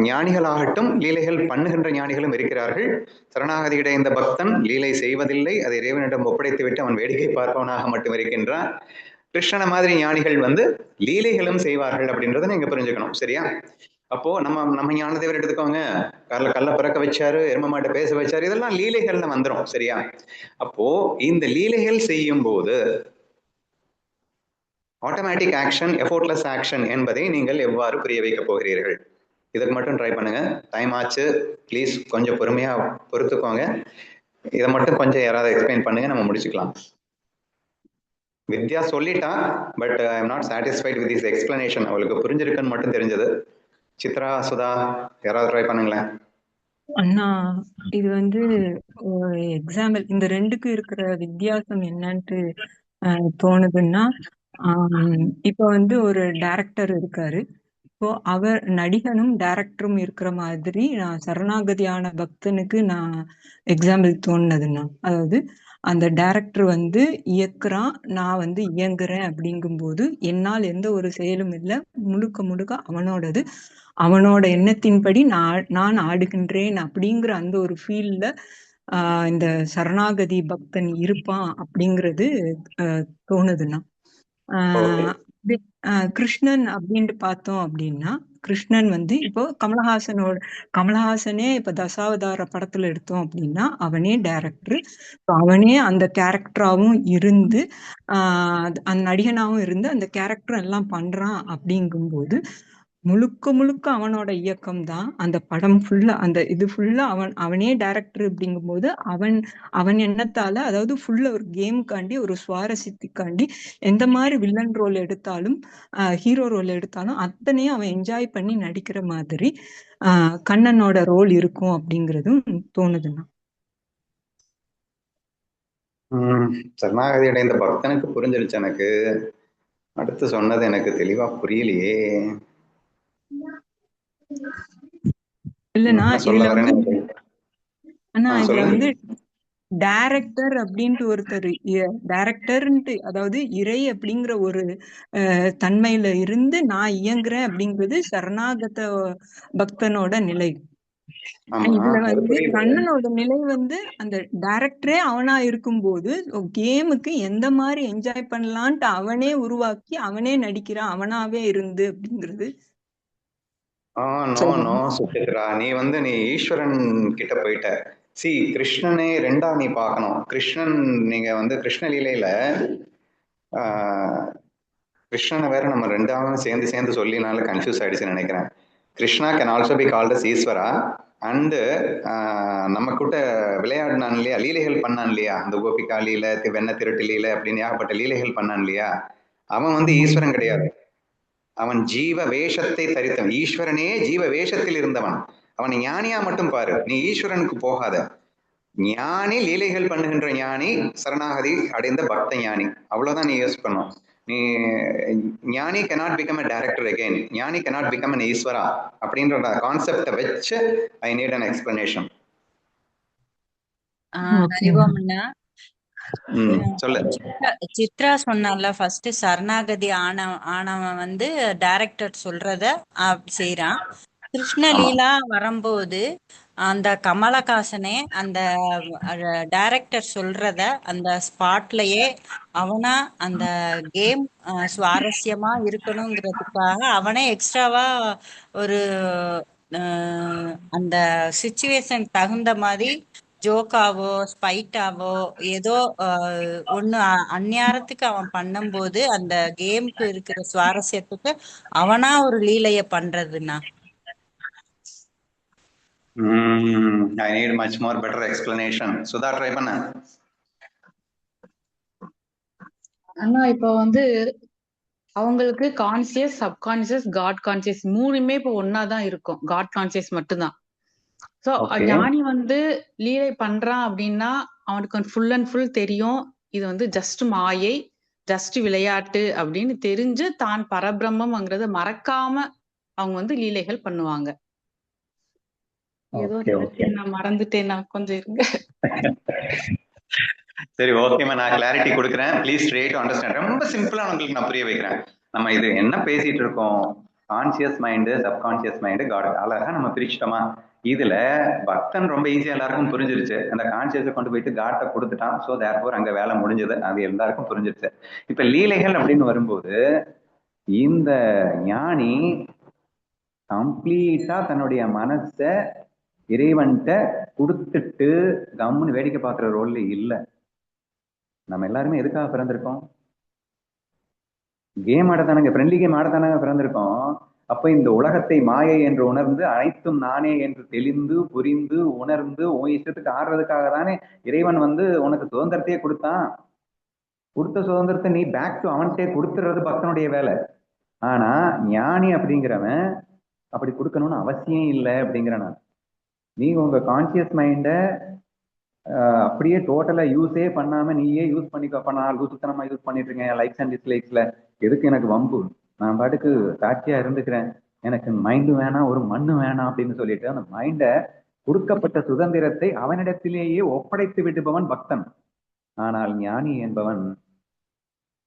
ஞானிகளாகட்டும், லீலைகள் பண்ணுகின்ற ஞானிகளும் இருக்கிறார்கள். சரணாகதியிட இந்த பக்தன் லீலை செய்வதில்லை, அதை இறைவனிடம் ஒப்படைத்துவிட்டு அவன் வேடிக்கை பார்ப்பவனாக மட்டும் இருக்கின்றான். கிருஷ்ணனை மாதிரி ஞானிகள் லீலைகளும் செய்வார்கள் அப்படின்றத நீங்க புரிஞ்சுக்கணும். சரியா? அப்போ நம்ம ஞானதேவர் எடுத்துக்கோங்க, கல்ல பிறக்க வச்சாரு, எரும மாட்டை பேச வச்சாரு, இதெல்லாம் லீலைகள்னு வந்துடும். சரியா? அப்போ இந்த லீலைகள் செய்யும் போது ஆட்டோமேட்டிக் ஆக்ஷன், எஃபோர்ட்லெஸ் ஆக்ஷன் என்பதை நீங்கள் எவ்வாறு புரிய வைக்க போகிறீர்கள்? இதுக்கு மட்டும் ட்ரை பண்ணுங்க. டைம் ஆச்சு, ப்ளீஸ் கொஞ்சம் பொறுமையா பொறுத்துக்கோங்க. இதை மட்டும் கொஞ்சம் யாராவது எக்ஸ்பிளைன் பண்ணுங்க, நம்ம முடிச்சுக்கலாம். வித்யா சொல்லிட்டா, but I am not satisfied with this explanation. அவளுக்கு புரிஞ்சிருக்குன்னு மட்டும் தெரிஞ்சது. சித்ரா, சுதா, யாராவது ட்ரை பண்ணுங்களேன். அண்ணா, இது ஒரு எக்ஸாம்பிள், இந்த ரெண்டுக்கும் இருக்கிற வித்தியாசம் என்னன்ட்டு தோணுதுன்னா, இப்ப ஒரு டைரக்டர் இருக்காரு. இப்போ அவர் நடிகனும் டைரக்டரும் இருக்கிற மாதிரி நான் சரணாகதியான பக்தனுக்கு நான் எக்ஸாம்பிள் தோணுனதுன்னா, அதாவது அந்த டைரக்டர் இயக்குறான், நான் இயங்குறேன். அப்படிங்கும்போது என்னால் எந்த ஒரு செயலும் இல்லை, முழுக்க முழுக்க அவனோடது, அவனோட எண்ணத்தின்படி நான் ஆடுகின்றேன் அப்படிங்கிற அந்த ஒரு ஃபீல்ல இந்த சரணாகதி பக்தன் இருப்பான் அப்படிங்கிறது தோணுதுன்னா. கிருஷ்ணன் அப்படின்ட்டு பார்த்தோம் அப்படின்னா, கிருஷ்ணன் இப்போ கமலஹாசனே இப்ப தசாவதார படத்துல எடுத்தோம் அப்படின்னா அவனே டைரக்டர், அவனே அந்த கேரக்டராவும் இருந்து அந்த நடிகனாவும் இருந்து அந்த கேரக்டர் எல்லாம் பண்றான். அப்படிங்கும்போது முழுக்க முழுக்க அவனோட இயக்கம் தான் அந்த படம் ஃபுல்லா, அந்த இது ஃபுல்லா அவனே டைரக்டர். அப்படிங்கும்போது அவன் எண்ணத்தால, அதாவது ஃபுல்லா ஒரு கேமுக்காண்டி, ஒரு சுவாரஸ்யத்துக்காண்டி எந்த மாதிரி வில்லன் ரோல் எடுத்தாலும் ஹீரோ ரோல் எடுத்தாலும் அத்தனையும் அவன் என்ஜாய் பண்ணி நடிக்கிற மாதிரி கண்ணனோட ரோல் இருக்கும் அப்படிங்கிறதும் தோணுதுன்னா. சரணாகதியோட இந்த பக்தனுக்கு புரிஞ்சிருச்சு. எனக்கு அடுத்து சொன்னது எனக்கு தெளிவா புரியலையே. இல்லன்னா இதுல டைரக்டர் அப்படின்ட்டு ஒருத்தர், டைரக்டர்ன்ட்டு அதாவது இறை அப்படிங்கிற ஒரு தன்மையில இருந்து நான் இயங்குறேன் அப்படிங்கிறது சரணாகத பக்தனோட நிலை. இதுல கண்ணனோட நிலை அந்த டைரக்டரே அவனா இருக்கும்போது கேமுக்கு எந்த மாதிரி என்ஜாய் பண்ணலான்ட்டு அவனே உருவாக்கி அவனே நடிக்கிறான், அவனாவே இருந்து அப்படிங்கிறது. சுசித்ரா, நீ நீ ஈஸ்வரன் கிட்ட போயிட்ட. கிருஷ்ணனே ரெண்டா நீ பார்க்கணும். கிருஷ்ணன், நீங்க கிருஷ்ண லீலையில கிருஷ்ணனை வேற நம்ம ரெண்டாவும் சேர்ந்து சொல்லினால கன்ஃபியூஸ் ஆயிடுச்சுன்னு நினைக்கிறேன். Krishna can also be called as Ishwara. And நம்ம கிட்ட விளையாடினான் இல்லையா, லீலைகள் பண்ணான் இல்லையா, அந்த கோபிகா லீலை, வெண்ண திருட்டு லீலை அப்படின்னு ஏகப்பட்ட லீலைகள் பண்ணான் இல்லையா, அவன் ஈஸ்வரன் கிடையாது. அவன் ஜீவ வேஷத்தை தரித்தவன். ஈஸ்வரனே ஜீவ வேஷத்தில் இருந்தவன். அவனை ஞானியா மட்டும் பாரு, நீ ஈஸ்வரனுக்கு போகாத. ஞானி, லீலைகள் பண்ணுகின்ற ஞானி, சரணாகதி அடைந்த பக்த ஞானி, அவ்வளவுதான் நீ யூஸ் பண்ணும். நீ ஞானி cannot become a director again, ஞானி cannot become an ஈஸ்வரா அப்படின்ற கான்செப்டை வச்சு ஐ நீட் an explanation. சொல்லு. சித்ரா சொன்னால ஃபர்ஸ்ட் சரணாகதி ஆனவன் டைரக்டர் சொல்றத செய்யறான். கிருஷ்ணலீலா வரும்போது அந்த கமலஹாசனே அந்த டைரக்டர் சொல்றத அந்த ஸ்பாட்லயே அவனா அந்த கேம் சுவாரஸ்யமா இருக்கணுங்கிறதுக்காக அவனே எக்ஸ்ட்ராவா ஒரு அந்த சிச்சுவேஷன் தகுந்த மாதிரி ஜோக்காவோ ஸ்பைட்டாவோ ஏதோ ஒண்ணு அந்நேரத்துக்கு அவன் பண்ணும்போது அந்த கேமுக்கு இருக்கிற சுவாரஸ்யத்துக்கு அவனா ஒரு லீலைய பண்றதுன்னா. I need much more better explanation. Sudha, try பண்ண. அண்ணா இப்போ அவங்களுக்கு கான்சியஸ், சப்கான்சியஸ், காட் கான்சியஸ் மூணுமே இப்போ ஒன்னாதான் இருக்கும். காட் கான்சியஸ் மட்டும்தான். சோ ஞானி லீலை பண்றான் அப்படின்னா அவனுக்கு ஃபுல் அண்ட் ஃபுல் தெரியும், இது ஜஸ்ட் மாயை, ஜஸ்ட் விளையாட்டு அப்படின்னு தெரிஞ்சு தான் பரபிரம்மம்ங்கிறத மறக்காம அவங்க லீலைகள் பண்ணுவாங்க. ஏதோ நான் மறந்துட்டேன், நான் கொஞ்சம் இருங்க. சரி, ஓகேம்மா, நான் கிளாரிட்டி கொடுக்குறேன். Please try to understand. ரொம்ப சிம்பிளா உங்களுக்கு நான் புரிய வைக்கிறேன். நம்ம இது என்ன பேசிட்டு இருக்கோம்? Conscious mind, subconscious mind, god. அழகா நம்ம பிரிச்சுட்டோமா? இதுல பக்தன் ரொம்ப ஈஸியா எல்லாருக்கும் புரிஞ்சிருச்சு. அந்த கான்சியஸை கொண்டு போயிட்டு காட்டை கொடுத்துட்டான். ஸோ தேர்ஃபோர் அங்க வேலை முடிஞ்சது. அது எல்லாருக்கும் புரிஞ்சிருச்சு. இப்ப லீலைகள் அப்படின்னு வரும்போது இந்த ஞானி கம்ப்ளீட்டா தன்னுடைய மனசை இறைவன்கிட்ட கொடுத்துட்டு கம்முன்னு வேடிக்கை பார்க்குற ரோல்ல இல்லை. நம்ம எல்லாருமே எதுக்காக பிறந்திருக்கோம்? கேம் ஆடத்தானங்க, ஃப்ரெண்ட்லி கேம் ஆடத்தானங்க பிறந்திருக்கோம். அப்ப இந்த உலகத்தை மாயை என்று உணர்ந்து அனைத்தும் நானே என்று தெளிந்து புரிந்து உணர்ந்து உன் இஷ்டத்துக்கு ஆடுறதுக்காக தானே இறைவன் உனக்கு சுதந்திரத்தையே கொடுத்தான். கொடுத்த சுதந்திரத்தை நீ பேக் டு அவன்கிட்டே கொடுத்துறது பக்தனுடைய வேலை. ஆனா ஞானி அப்படிங்கிறவன் அப்படி கொடுக்கணும்னு அவசியம் இல்லை அப்படிங்கிற நான். நீங்க உங்க கான்சியஸ் மைண்டை அப்படியே டோட்டலா யூஸே பண்ணாம நீயே யூஸ் பண்ணிக்க நாலு லூசுத்தனமா யூஸ் பண்ணிட்டு இருக்கேன் லைக்ஸ் அண்ட் டிஸ்லைக்ஸ்ல. எதுக்கு எனக்கு வம்பு? நான் பாட்டுக்கு சாட்சியா இருந்துக்கிறேன். எனக்கு மைண்டு வேணாம், ஒரு மண்ணு வேணாம் அப்படின்னு சொல்லிட்டு அந்த மைண்டை கொடுக்கப்பட்ட சுதந்திரத்தை அவனிடத்திலேயே ஒப்படைத்து விடுபவன் பக்தன். ஆனால் ஞானி என்பவன்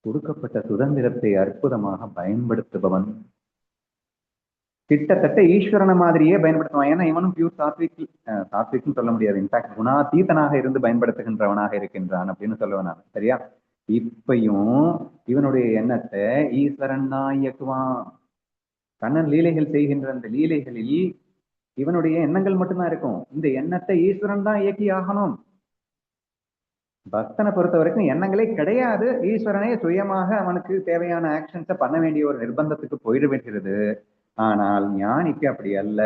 கொடுக்கப்பட்ட சுதந்திரத்தை அற்புதமாக பயன்படுத்துபவன். கிட்டத்தட்ட ஈஸ்வரனை மாதிரியே பயன்படுத்துவான். ஏன்னா இவனும் பியூர் சாத்விக்னு சொல்ல முடியாது. இன்ஃபேக்ட் குணாதீதனாக இருந்து பயன்படுத்துகின்றவனாக இருக்கின்றான் அப்படின்னு சொல்லுவேன் நான். சரியா? இப்பையும் இவனுடைய எண்ணத்தை ஈஸ்வரன் தான் இயக்குவான். கண்ணன் லீலைகள் செய்கின்ற அந்த லீலைகளில் இவனுடைய எண்ணங்கள் மட்டும்தான் இருக்கும். இந்த எண்ணத்தை ஈஸ்வரன் தான் இயக்கி ஆகணும். பக்தனை பொறுத்த வரைக்கும் எண்ணங்களே கிடையாது. ஈஸ்வரனே சுயமாக அவனுக்கு தேவையான ஆக்ஷன்ஸை பண்ண வேண்டிய ஒரு நிர்பந்தத்துக்கு போயிடுகிறது. ஆனால் ஞானிக்கு அப்படி அல்ல.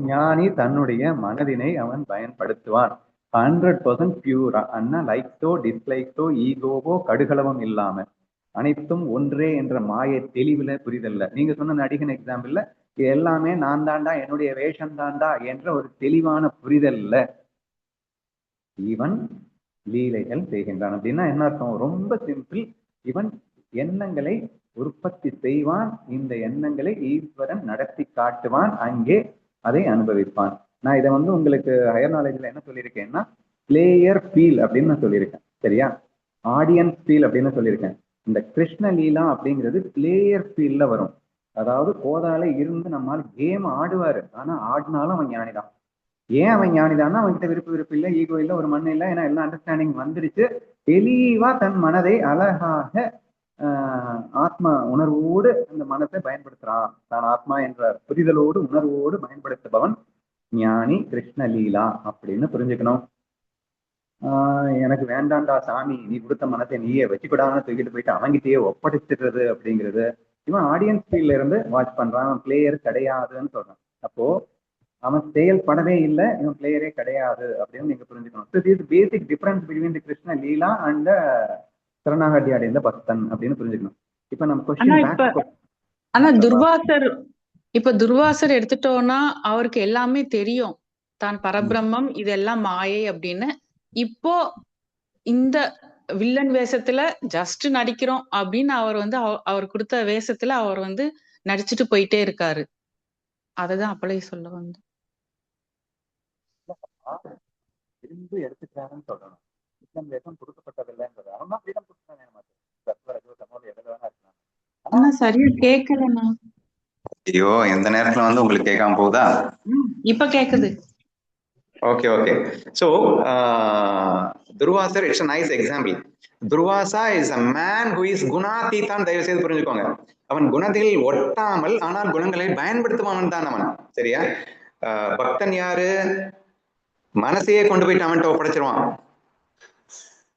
ஞானி தன்னுடைய மனதினை அவன் பயன்படுத்துவான் 100% பியூரா. அண்ணா லைக்ஸோ டிஸ்லைக்ஸோ ஈகோவோ கடுகளவும் இல்லாம அனைத்தும் ஒன்றே என்ற மாய தெளிவுல புரிதல்ல. நீங்க சொன்ன நடிகன் எக்ஸாம்பிள்ல எல்லாமே நான் தாண்டா, என்னுடைய வேஷம் தாண்டா என்ற ஒரு தெளிவான புரிதல்ல இவன் லீலைகள் செய்கின்றான். அப்படின்னா என்ன அர்த்தம்? ரொம்ப சிம்பிள். இவன் எண்ணங்களை உற்பத்தி செய்வான். இந்த எண்ணங்களை ஈஸ்வரன் நடத்தி காட்டுவான். அங்கே அதை அனுபவிப்பான். நான் இதை உங்களுக்கு ஹையர் நாலேஜ்ல என்ன சொல்லியிருக்கேன்னா பிளேயர் ஃபீல் அப்படின்னு நான் சொல்லியிருக்கேன். சரியா? ஆடியன்ஸ் ஃபீல் அப்படின்னு சொல்லியிருக்கேன். இந்த கிருஷ்ண லீலா அப்படிங்கிறது பிளேயர் ஃபீல்ல வரும். அதாவது கோதால இருந்து நம்மால் கேம் ஆடுவாரு. ஆனா ஆடினாலும் அவன் ஞானிதான். ஏன் அவன் ஞானிதான்னா அவன்கிட்ட விருப்பு இல்லை, ஈகோ இல்லை, ஒரு மண்ணு இல்லை. ஏன்னா எல்லாம் அண்டர்ஸ்டாண்டிங் வந்துருச்சு. தெளிவா தன் மனதை அழகாக ஆத்மா உணர்வோடு அந்த மனத்தை பயன்படுத்துறான். தான் ஆத்மா என்ற புரிதலோடு உணர்வோடு பயன்படுத்துபவன் ஞானி கிருஷ்ண லீலா அப்படின்னு புரிஞ்சுக்கணும். எனக்கு வேண்டாண்டா சாமி, நீ கொடுத்த மனத்தை நீயே வச்சுக்கூடாதுன்னு தூக்கிட்டு போயிட்டு அவங்கிட்டயே ஒப்படைச்சிடுறது அப்படிங்கிறது. இவன் ஆடியன்ஸ் ஃபீல்ட்ல இருந்து வாட்ச் பண்றான். அவன் பிளேயர் கிடையாதுன்னு சொல்றான். அப்போ அவன் செயல்படவே இல்லை, இவன் பிளேயரே கிடையாது அப்படின்னு நீங்க புரிஞ்சுக்கணும். So this basic difference between the Krishna Leela and சரணாகதி அடைந்த பக்தன் அப்படின்னு புரிஞ்சுக்கணும். இப்ப நம்ம கொஸ்டின். ஆனா துர்வாசர் எடுத்துட்டோம்னா அவருக்கு எல்லாமே தெரியும், தான் பரபிரம்மம், இதெல்லாம் மாயை அப்படின்னு. இப்போ இந்த வில்லன் வேஷத்துல ஜஸ்ட் நடிக்கிறோம் அப்படின்னு அவர் அவர் கொடுத்த வேஷத்துல அவர் நடிச்சுட்டு போயிட்டே இருக்காரு. அததான் அப்படியே சொல்ல வந்து எடுத்துக்கிறாருன்னு சொல்லணும். கொடுக்கப்பட்டதில்லைன்றது அவன் தான் ஃப்ரீடம் கொடுத்தானே. சரியா கேட்கலண்ணா. ஐயோ, எந்த நேரத்துல உங்களுக்கு கேட்காம போகுதா? இப்ப கேக்குது. Okay okay. So Durvasar it's a nice example. Durvasa is a man who is குணாதீதான். தயவு செய்து புரிஞ்சுக்கோங்க. அவன் குணத்தில் ஒட்டாமல் ஆனால் குணங்களை பயன்படுத்துவான் தான் அவன். சரியா? பக்தன் யாரு? மனசையே கொண்டு போயிட்டு அவன்கிட்ட ஒப்படைச்சிருவான்.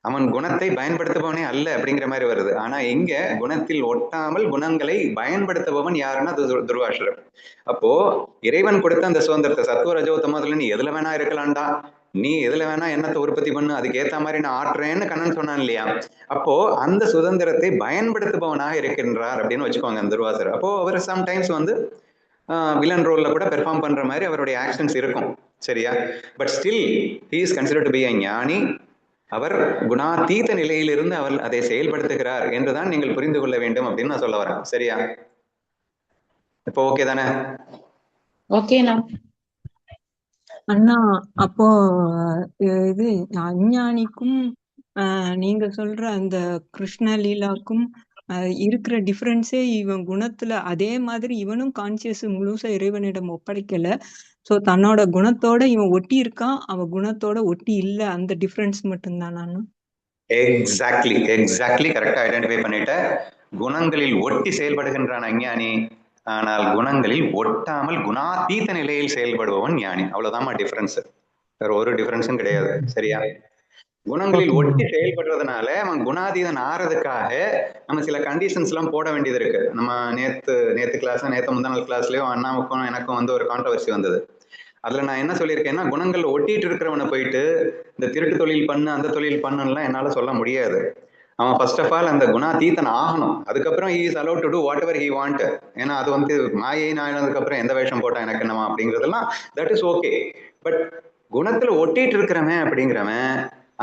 அவன் குணத்தை பயன்படுத்துபவனே அல்ல அப்படிங்கிற மாதிரி வருது. ஆனா எங்க குணத்தில் ஒட்டாமல் குணங்களை பயன்படுத்துபவன் யாருன்னா துர்வாசர். அப்போ இறைவன் கொடுத்த அந்த சுதந்திரத்தை சத்துவ ரஜோ தமோல நீ எதுல வேணா இருக்கலாம்டா, நீ எதுல வேணா எண்ணத்தை உற்பத்தி பண்ணு, அதுக்கு ஏத்த மாதிரி நான் ஆட்டுறேன்னு கண்ணன் சொன்னான் இல்லையா? அப்போ அந்த சுதந்திரத்தை பயன்படுத்துபவனாக இருக்கின்றார் அப்படின்னு வச்சுக்கோங்க துர்வாசர். அப்போ அவர் சம்டைம்ஸ் வில்லன் ரோல்ல கூட பெர்ஃபார்ம் பண்ற மாதிரி அவருடைய ஆக்ஷன்ஸ் இருக்கும். சரியா? But still he is considered to be a gnani. அவர் குணாதீத நிலையிலிருந்து அவர் அதை செயல்படுத்துகிறார் என்றுதான் நீங்கள் புரிந்து கொள்ள வேண்டும் அப்படின்னு நான் சொல்ல வரேன். சரியா? இப்போ ஓகே தானே? ஓகேண்ணா. அண்ணா அப்போ இது அஞ்ஞானிக்கும் நீங்க சொல்ற அந்த கிருஷ்ண லீலாக்கும் இருக்கிற டிஃபரன்ஸே இவன் குணத்துல அதே மாதிரி இவனும் கான்சியஸ் முழுசா இறைவனிடம் ஒப்படைக்கல. சோ தன்னோட குணத்தோட இவன் ஒட்டி இருக்கான், அவன் குணத்தோட ஒட்டி இல்ல. அந்த டிஃபரன்ஸ் மட்டும்தானா? எக்ஸாக்ட்லி கரெக்டா ஐடென்டிஃபை பண்ணிட்ட. குணங்களில் ஒட்டி செயல்படுகின்றான் அஞ்ஞானி, ஆனால் குணங்களில் ஒட்டாமல் குணாதீத நிலையில் செயல்படுபவன் ஞானி. அவ்வளவுதான் டிஃபரன்ஸ், வேற ஒரு டிஃபரன்ஸும் கிடையாது. சரியா? குணங்களில் ஒட்டி செயல்படுறதுனால அவன் குணாதீதன் ஆறதுக்காக நம்ம சில கண்டிஷன்ஸ் எல்லாம் போட வேண்டியது இருக்கு. நம்ம நேத்து கிளாஸ் முந்தா நாள் கிளாஸ்லயும் அண்ணாவுக்கும் எனக்கும் வந்து ஒரு கான்ட்ரவர்சி வந்தது. அதுல நான் என்ன சொல்லியிருக்கேன்னா, குணங்கள்ல ஒட்டிட்டு இருக்கிறவனை போயிட்டு இந்த திருட்டு தொழில் பண்ணு அந்த தொழில் பண்ணுலாம் என்னால சொல்ல முடியாது. அவன் ஃபர்ஸ்ட் ஆஃப் ஆல் அந்த குணாதீதன் ஆகணும், அதுக்கப்புறம் he is allowed to do whatever he want. ஏன்னா அது வந்து மாயை ஆனதுக்கு அப்புறம் எந்த வேஷம் போட்டா எனக்கு என்னமா அப்படிங்கிறதெல்லாம் தட் இஸ் ஓகே. பட் குணத்துல ஒட்டிட்டு இருக்கிறவன் அப்படிங்கிறவன்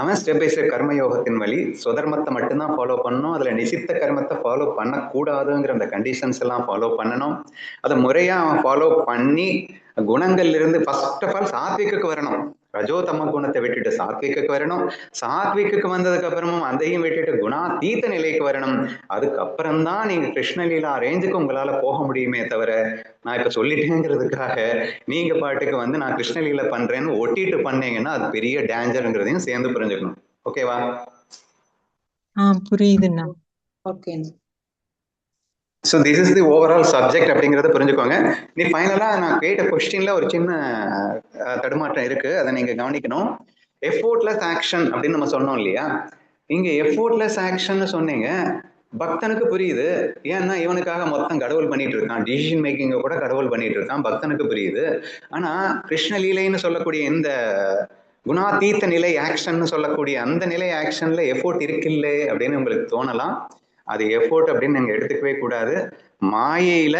அவன் ஸ்டெப் பை ஸ்டெப் கர்மயோகத்தின் வழி சுதர்மத்தை மட்டும்தான் ஃபாலோ பண்ணணும். அதுல நிசித்த கர்மத்தை ஃபாலோ பண்ணக்கூடாதுங்கிற அந்த கண்டிஷன்ஸ் எல்லாம் ஃபாலோ பண்ணணும். அதை முறையா அவன் ஃபாலோ பண்ணி குணங்கள்ல இருந்து ஃபர்ஸ்ட் ஆஃப் ஆல் சாத்விக்கு வரணும். ரஜோ தம குணத்தை விட்டுட்டு சாத்விக்கு வரணும். சாத்விக்கு வந்ததுக்கு அப்புறமும் அதையும் விட்டுட்டு குணாதீத நிலைக்கு வரணும். அதுக்கப்புறம் தான் நீங்க கிருஷ்ணலீலா ரேஞ்சுக்கு உங்களால போக முடியுமே தவிர, நான் இப்ப சொல்லிட்டேங்கிறதுக்காக நீங்க பாட்டுக்கு வந்து நான் கிருஷ்ணலீலா பண்றேன்னு ஒட்டிட்டு பண்ணீங்கன்னா அது பெரிய டேஞ்சர்ங்கிறதையும் சேர்ந்து புரிஞ்சுக்கணும். ஓகேவா? புரியுதுண்ணா. Okay. So this is the overall subject அப்படிங்கிறத புரிஞ்சுக்கோங்க. நீ ஃபைனலா நான் கேட்ட கொஸ்டின்ல ஒரு சின்ன தடுமாற்றம் இருக்கு, அதை நீங்க கவனிக்கணும். எஃபோர்ட்லெஸ் ஆக்ஷன் அப்படின்னு நம்ம சொன்னோம் இல்லையா? இங்க எஃபோர்ட்லெஸ் ஆக்ஷன் சொன்னீங்க, பக்தனுக்கு புரியுது. ஏன்னா இவனுக்காக மொத்தம் கடவுள் பண்ணிட்டு இருக்கான், டிசிஷன் மேக்கிங்க கூட கடவுள் பண்ணிட்டு இருக்கான், பக்தனுக்கு புரியுது. ஆனா கிருஷ்ணலீலைன்னு சொல்லக்கூடிய இந்த குணாதீத்த நிலை ஆக்ஷன் சொல்லக்கூடிய அந்த நிலை ஆக்ஷன்ல எஃபோர்ட் இருக்குல்ல அப்படின்னு உங்களுக்கு தோணலாம். அது எஃபோர்ட் அப்படின்னு நீங்க எடுத்துக்கவே கூடாது. மாயையில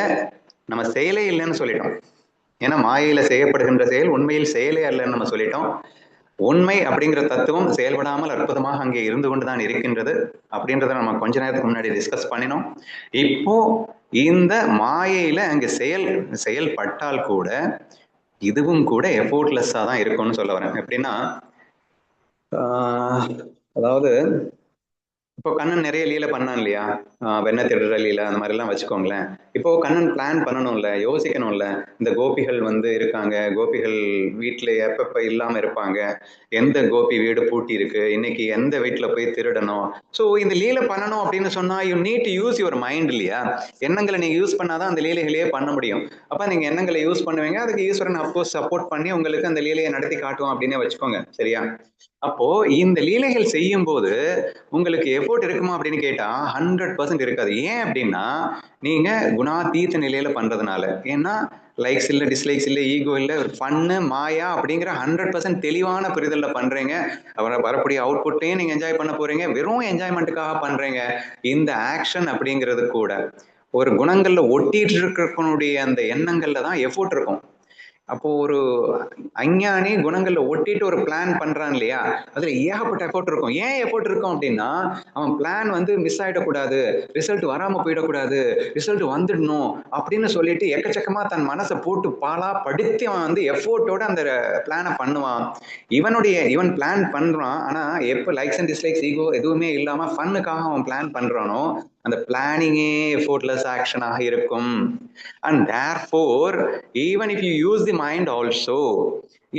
நம்ம செயலே இல்லைன்னு சொல்லிட்டோம். ஏன்னா மாயையில செய்யப்படுகின்ற செயல் உண்மையில் செயலே அல்லன்னு நம்ம சொல்லிட்டோம். உண்மை அப்படிங்கிற தத்துவம் செயல்படாமல் அற்புதமாக அங்கே இருந்து கொண்டுதான் இருக்கின்றது அப்படின்றத நம்ம கொஞ்ச நேரத்துக்கு முன்னாடி டிஸ்கஸ் பண்ணினோம். இப்போ இந்த மாயையில அங்க செயல்பட்டால் கூட இதுவும் கூட எஃபோர்ட்லெஸ்ஸா தான் இருக்கும்னு சொல்ல வரேன். எப்படின்னா அதாவது இப்போ கண்ணன் நிறைய லீலை பண்ணான் இல்லையா? வெண்ண திருடுற லீலை அந்த மாதிரி எல்லாம் வச்சுக்கோங்களேன். இப்போ கண்ணன் பிளான் பண்ணணும்ல, யோசிக்கணும்ல. இந்த கோபிகள் வந்து இருக்காங்க, கோபிகள் வீட்டுல எப்பப்ப இல்லாம இருப்பாங்க, எந்த கோபி வீடு பூட்டி இருக்கு, இன்னைக்கு எந்த வீட்டுல போய் திருடணும். ஸோ இந்த லீலை பண்ணணும் அப்படின்னு சொன்னா you need to use your mind இல்லையா? எண்ணங்களை நீங்க யூஸ் பண்ணாதான் அந்த லீலைகளையே பண்ண முடியும். அப்ப நீங்க எண்ணங்களை யூஸ் பண்ணுவீங்க, அதுக்கு ஈஸ்வரன் அப்கோர்ஸ் சப்போர்ட் பண்ணி உங்களுக்கு அந்த லீலையை நடத்தி காட்டுவோம் அப்படின்னே வச்சுக்கோங்க. சரியா? அப்போ இந்த லீலைகள் செய்யும் போது உங்களுக்கு எஃபோர்ட் இருக்குமா அப்படின்னு கேட்டா 100% இருக்காது. ஏன் அப்படின்னா நீங்க குணாதீத நிலையில பண்றதுனால. ஏன்னா லைக்ஸ் இல்ல, டிஸ்லைக்ஸ் இல்ல, ஈகோ இல்ல, ஒரு ஃபன்னு மாயா அப்படிங்கிற 100% தெளிவான புரிதல்ல பண்றீங்க. அவரை வரக்கூடிய அவுட்புட்டையும் நீங்க என்ஜாய் பண்ண போறீங்க, வெறும் என்ஜாய்மெண்ட்டுக்காக பண்றீங்க. இந்த ஆக்ஷன் அப்படிங்கிறது கூட ஒரு குணங்கள்ல ஒட்டிட்டு இருக்கக்கூடிய அந்த எண்ணங்கள்ல தான் எஃபோர்ட் இருக்கும். அப்போ ஒரு அஞ்ஞானி குணங்கள்ல ஒட்டிட்டு ஒரு பிளான் பண்றான் இல்லையா? அதுல ஏகப்பட்ட எஃபோர்ட் இருக்கும். ஏன் எஃபோர்ட் இருக்கும் அப்படின்னா அவன் பிளான் வந்து மிஸ் ஆயிடக்கூடாது, ரிசல்ட் வராம போயிடக்கூடாது, ரிசல்ட் வந்துடணும் அப்படின்னு சொல்லிட்டு எக்கச்சக்கமா தன் மனசை போட்டு பாலா படுத்தி அவன் வந்து எஃபோர்ட்டோட அந்த பிளானை பண்ணுவான். இவன் பிளான் பண்றான். ஆனா எப்ப லைக்ஸ் அண்ட் டிஸ்லைக்ஸ் ஈகோ எதுவுமே இல்லாம ஃபன்னுக்காக அவன் பிளான் பண்றானோ அந்த பிளானிங்கே எஃபோர்ட்லெஸ் ஆக்ஷனாக இருக்கும். And therefore, even if you use the mind also,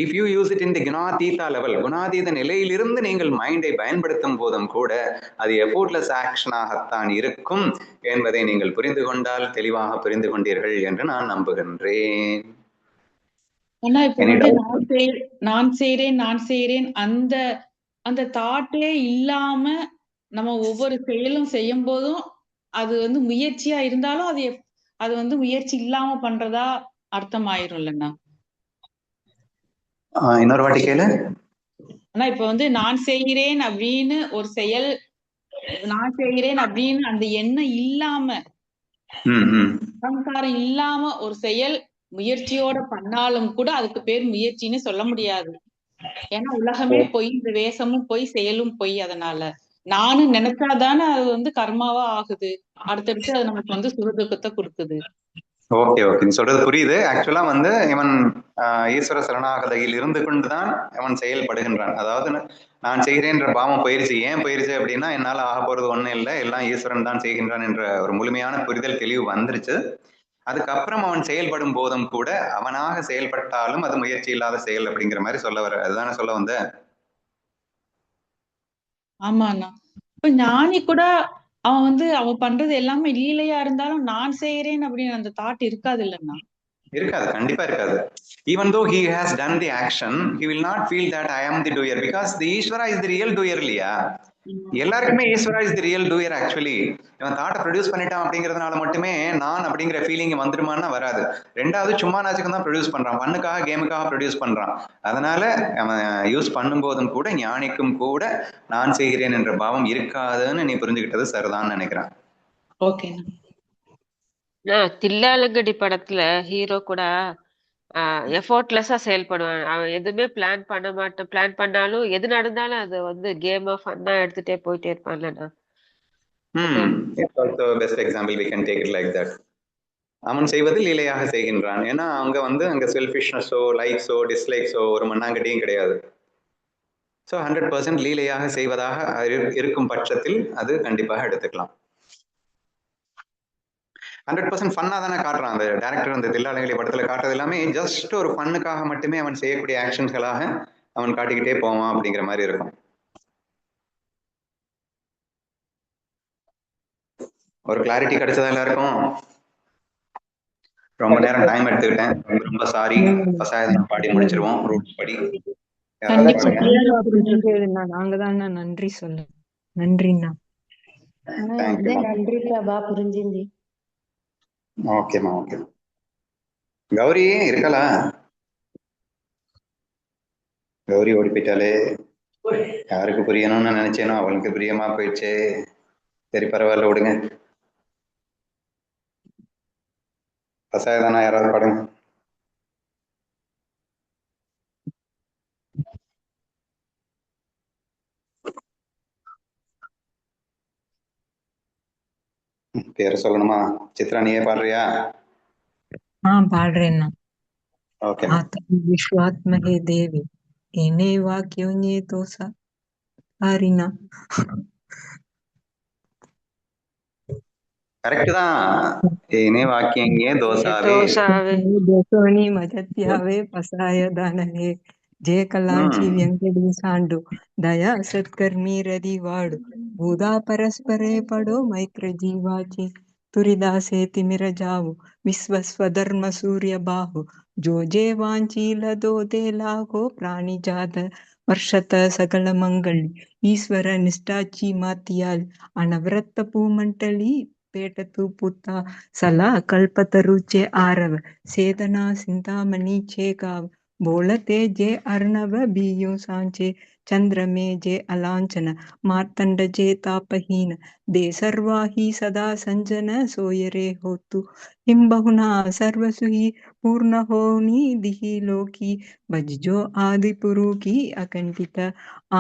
if you use it in the குணாதீதா level, குணாதீத நிலையிலிருந்து நீங்கள் மைண்டை பயன்படுத்தும் போதும் கூட அது எஃபோர்ட்லெஸ் ஆக்ஷனாகத்தான் இருக்கும் என்பதை நீங்கள் புரிந்து கொண்டால் தெளிவாக புரிந்து கொண்டீர்கள் என்று நான் நம்புகின்றேன். ஆனா இப்ப வந்து நான் செய்றேன் அந்த தாட்டே இல்லாம நம்ம ஒவ்வொரு செயலும் செய்யும் போதும் அது வந்து முயற்சியா இருந்தாலும் அது வந்து முயற்சி இல்லாம பண்றதா அர்த்தம் ஆயிரும் இல்லைன்னா? இன்னொரு வாட்டி கேளு. ஆனா இப்ப வந்து நான் செய்கிறேன் அப்படின்னு ஒரு செயல், நான் செய்கிறேன் அப்படின்னு அந்த எண்ணம் இல்லாம, அகங்காரம் இல்லாம ஒரு செயல் முயற்சியோட பண்ணாலும் கூட அதுக்கு பேர் முயற்சின்னு சொல்ல முடியாது. ஏன்னா உலகமே பொய், இந்த வேஷமும் பொய், செயலும் பொய். அதனால நானும் நினைச்சாதானே அது வந்து கர்மாவா ஆகுது, அடுத்தடுத்து அது நமக்கு வந்து சுகதுக்கத்தை கொடுக்குது. ஓகே ஓகே, நீ சொல்றது புரியுது. ஆக்சுவலா வந்து இவன் ஈஸ்வர சரணாகதியில் இருந்து கொண்டுதான் அவன் செயல்படுகின்றான். அதாவது நான் செய்கிறேன்ற பாவம் போயிருச்சு. ஏன் போயிருச்சு அப்படின்னா, என்னால ஆக போறது ஒண்ணும் இல்லை, எல்லாம் ஈஸ்வரன் தான் செய்கின்றான் என்ற ஒரு முழுமையான புரிதல் தெளிவு வந்துருச்சு. அதுக்கப்புறம் அவன் செயல்படும் போதும் கூட அவனாக செயல்பட்டாலும் அது முயற்சி இல்லாத செயல் அப்படிங்கிற மாதிரி சொல்ல வர, அதுதானே சொல்ல வந்த? ஆமாண்ணா. இப்ப ஞானி கூட அவன் வந்து அவன் பண்றது எல்லாமே லீலையா இருந்தாலும் நான் செய்யறேன் அப்படின்னு அந்த தாட் இருக்காது இல்லைன்னா? இருக்காது, கண்டிப்பா இருக்காது. Even though he has done the action, he will not feel that I am the doer, because the ஈஸ்வரா is the real doer இல்லையா? எல்லாருக்குமே ஈஸ்வரா is the real doer. Actually இவன் தாட்டை ப்ரொடியூஸ் பண்ணிட்டான் அப்படிங்கிறதுனால மட்டுமே நான் அப்படிங்கிற ஃபீலிங் வந்துருமான்னா வராது. ரெண்டாவது சும்மா நாச்சுக்கு தான் ப்ரொடியூஸ் பண்றான், பண்ணுக்காக கேமுக்காக ப்ரொடியூஸ் பண்றான். அதனால அவன் யூஸ் பண்ணும் போதும் கூட ஞானிக்கும் கூட நான் செய்கிறேன் என்ற பாவம் இருக்காதுன்னு நீ புரிஞ்சுக்கிட்டது சரிதான் நினைக்கிறேன். ஓகே. தில்லாலங்கடி படத்துல ஹீரோ கூட எஃபோர்ட்லெஸ்ஸா செயல்படுவான். அவன் எதுவுமே பிளான் பண்ண மாட்டான். பிளான் பண்ணாலும் எது நடந்தாலும் அது வந்து கேம் ஆஃப் ஃபன்னா எடுத்துட்டே போயிட்டே இருப்பான்லண்ணா. It's also best example, we can take it like that. அவன் செய்வது லீலையாக செய்கின்றான். ஏன்னா அங்க செல்ஃபிஷ்னஸோ லைக்ஸோ டிஸ்லைக்ஸோ ஒரு மண்ணாங்கட்டியும் கிடையாது. ஸோ 100% லீலையாக செய்வதாக இருக்கும் பட்சத்தில் அது கண்டிப்பாக எடுத்துக்கலாம். 100% ஃபன்னா தானே காட்டுறான் அந்த டேரக்டர். அந்த தில்லாலங்கடி படத்துல காட்டுறது எல்லாமே ஜஸ்ட் ஒரு ஃபன்னுக்காக மட்டுமே அவன் செய்யக்கூடிய ஆக்ஷன்ஸ்களாக அவன் காட்டிக்கிட்டே போவான் அப்படிங்கிற மாதிரி இருக்கும். ஒரு கிளாரிட்டி கிடைச்சதா எல்லாருக்கும்? ரொம்ப நேரம் டைம் எடுத்துக்கிட்டேன், ரொம்ப சாரி. பசாயதனம் பாடி முடிச்சிருவோம், ரூல்ஸ் படி. நாங்க தான் நன்றி சொல்ல. நன்றிண்ணா. நன்றி பிரபா, புரிஞ்சிంది. ஓகேமா, ஓகே. கௌரி இருக்கலா? கௌரி ஓடி போயிட்டாலே. யாருக்கு புரியணும்னு நினைச்சேனோ அவளுக்கு பிரியமா போயிடுச்சே. சரி, பரவாயில்ல, விடுங்க. பசாயதானா யாராவது பாடுங்க. பேர் சொல்லணுமா? சித்ரா, நீயே பாடுறியா? பாடுறேன்னா. ஓகே. விஸ்வாத்மகே தேவி ஏனே வாக்கியோஞே தோசா ஹரினா. கரெக்ட் தான். ஏனே வாக்கியங்கே தோசாவே దోసోని మజత్యావే పసాయదాననే జయ కలాంచి వెంకటి సాండు దయా సత్కర్మి రది వాడు భూదా పరస్పరే పడో మైత్ర జీవాచి తురిదాసే తిమిర జావు విశ్వస్వధర్మ సూర్య బాహు జోజే వాంచీల దోదే లాగో ప్రాణి జాత వర్షత సకల మంగళి ఈశ్వర నిష్ఠాచి మాత్యాల్ అనవరత్త పూమంటలి పేటతు పుత్త సలా కల్పతరుచే ఆరవ సేదనా సింతామణి చేకావ బోళతే జే అర్ణవ బియో సాంచే చంద్రమే జే అలాంఛన మార్తండ జే తాపహీన దే సర్వాహి సదా సంజన సోయరే హోతు హింబహునా సర్వసుహి పూర్ణ హోని దిహి లోకి బజ్జో ఆది పురుకి అకంఠిత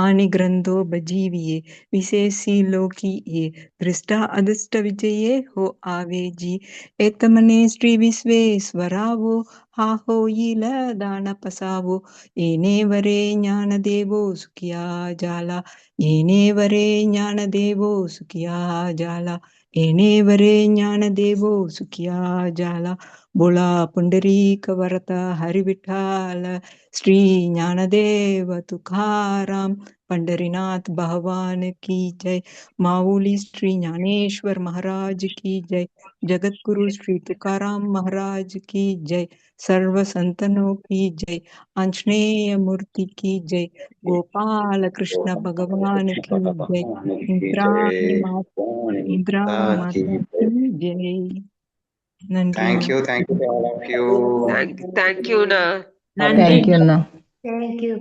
ఆని గ్రంథో బజీవియే విశేషి లోకి ఏ దృష్ట అదృష్ట విజయే హో ఆవేజీ ఏతమనే శ్రీ విశ్వేశ్వరావో ಹಾಹೋಯಿಲ ದಾನ ಪಸಾವೋ ಏನೇವರೇ ಜ್ಞಾನದೇವೋ ಸುಖಿಯಾ ಜಾಲ ಏನೇವರೇ ಜ್ಞಾನದೇವೋ ಸುಖಿಯಾ ಜಾಲ ಏನೇವರೇ ಜ್ಞಾನದೇವೋ ಸುಖಿಯಾ ಜಾಲ बोला पुंडरीक वरत हरिविठाल श्री ज्ञानदेव तुकाराम पंडरीनाथ भगवान की जय। माऊली श्री ज्ञानेश्वर महाराज की जय। जगतगुरु श्री तुकाराम महाराज की जय। सर्व संतनों की जय। आंजनेय मूर्ति की जय। गोपाल कृष्ण भगवान की जय। इंद्रा माता की जय। Thank you to all of you. Thank you, na. Thank you, na. Thank you.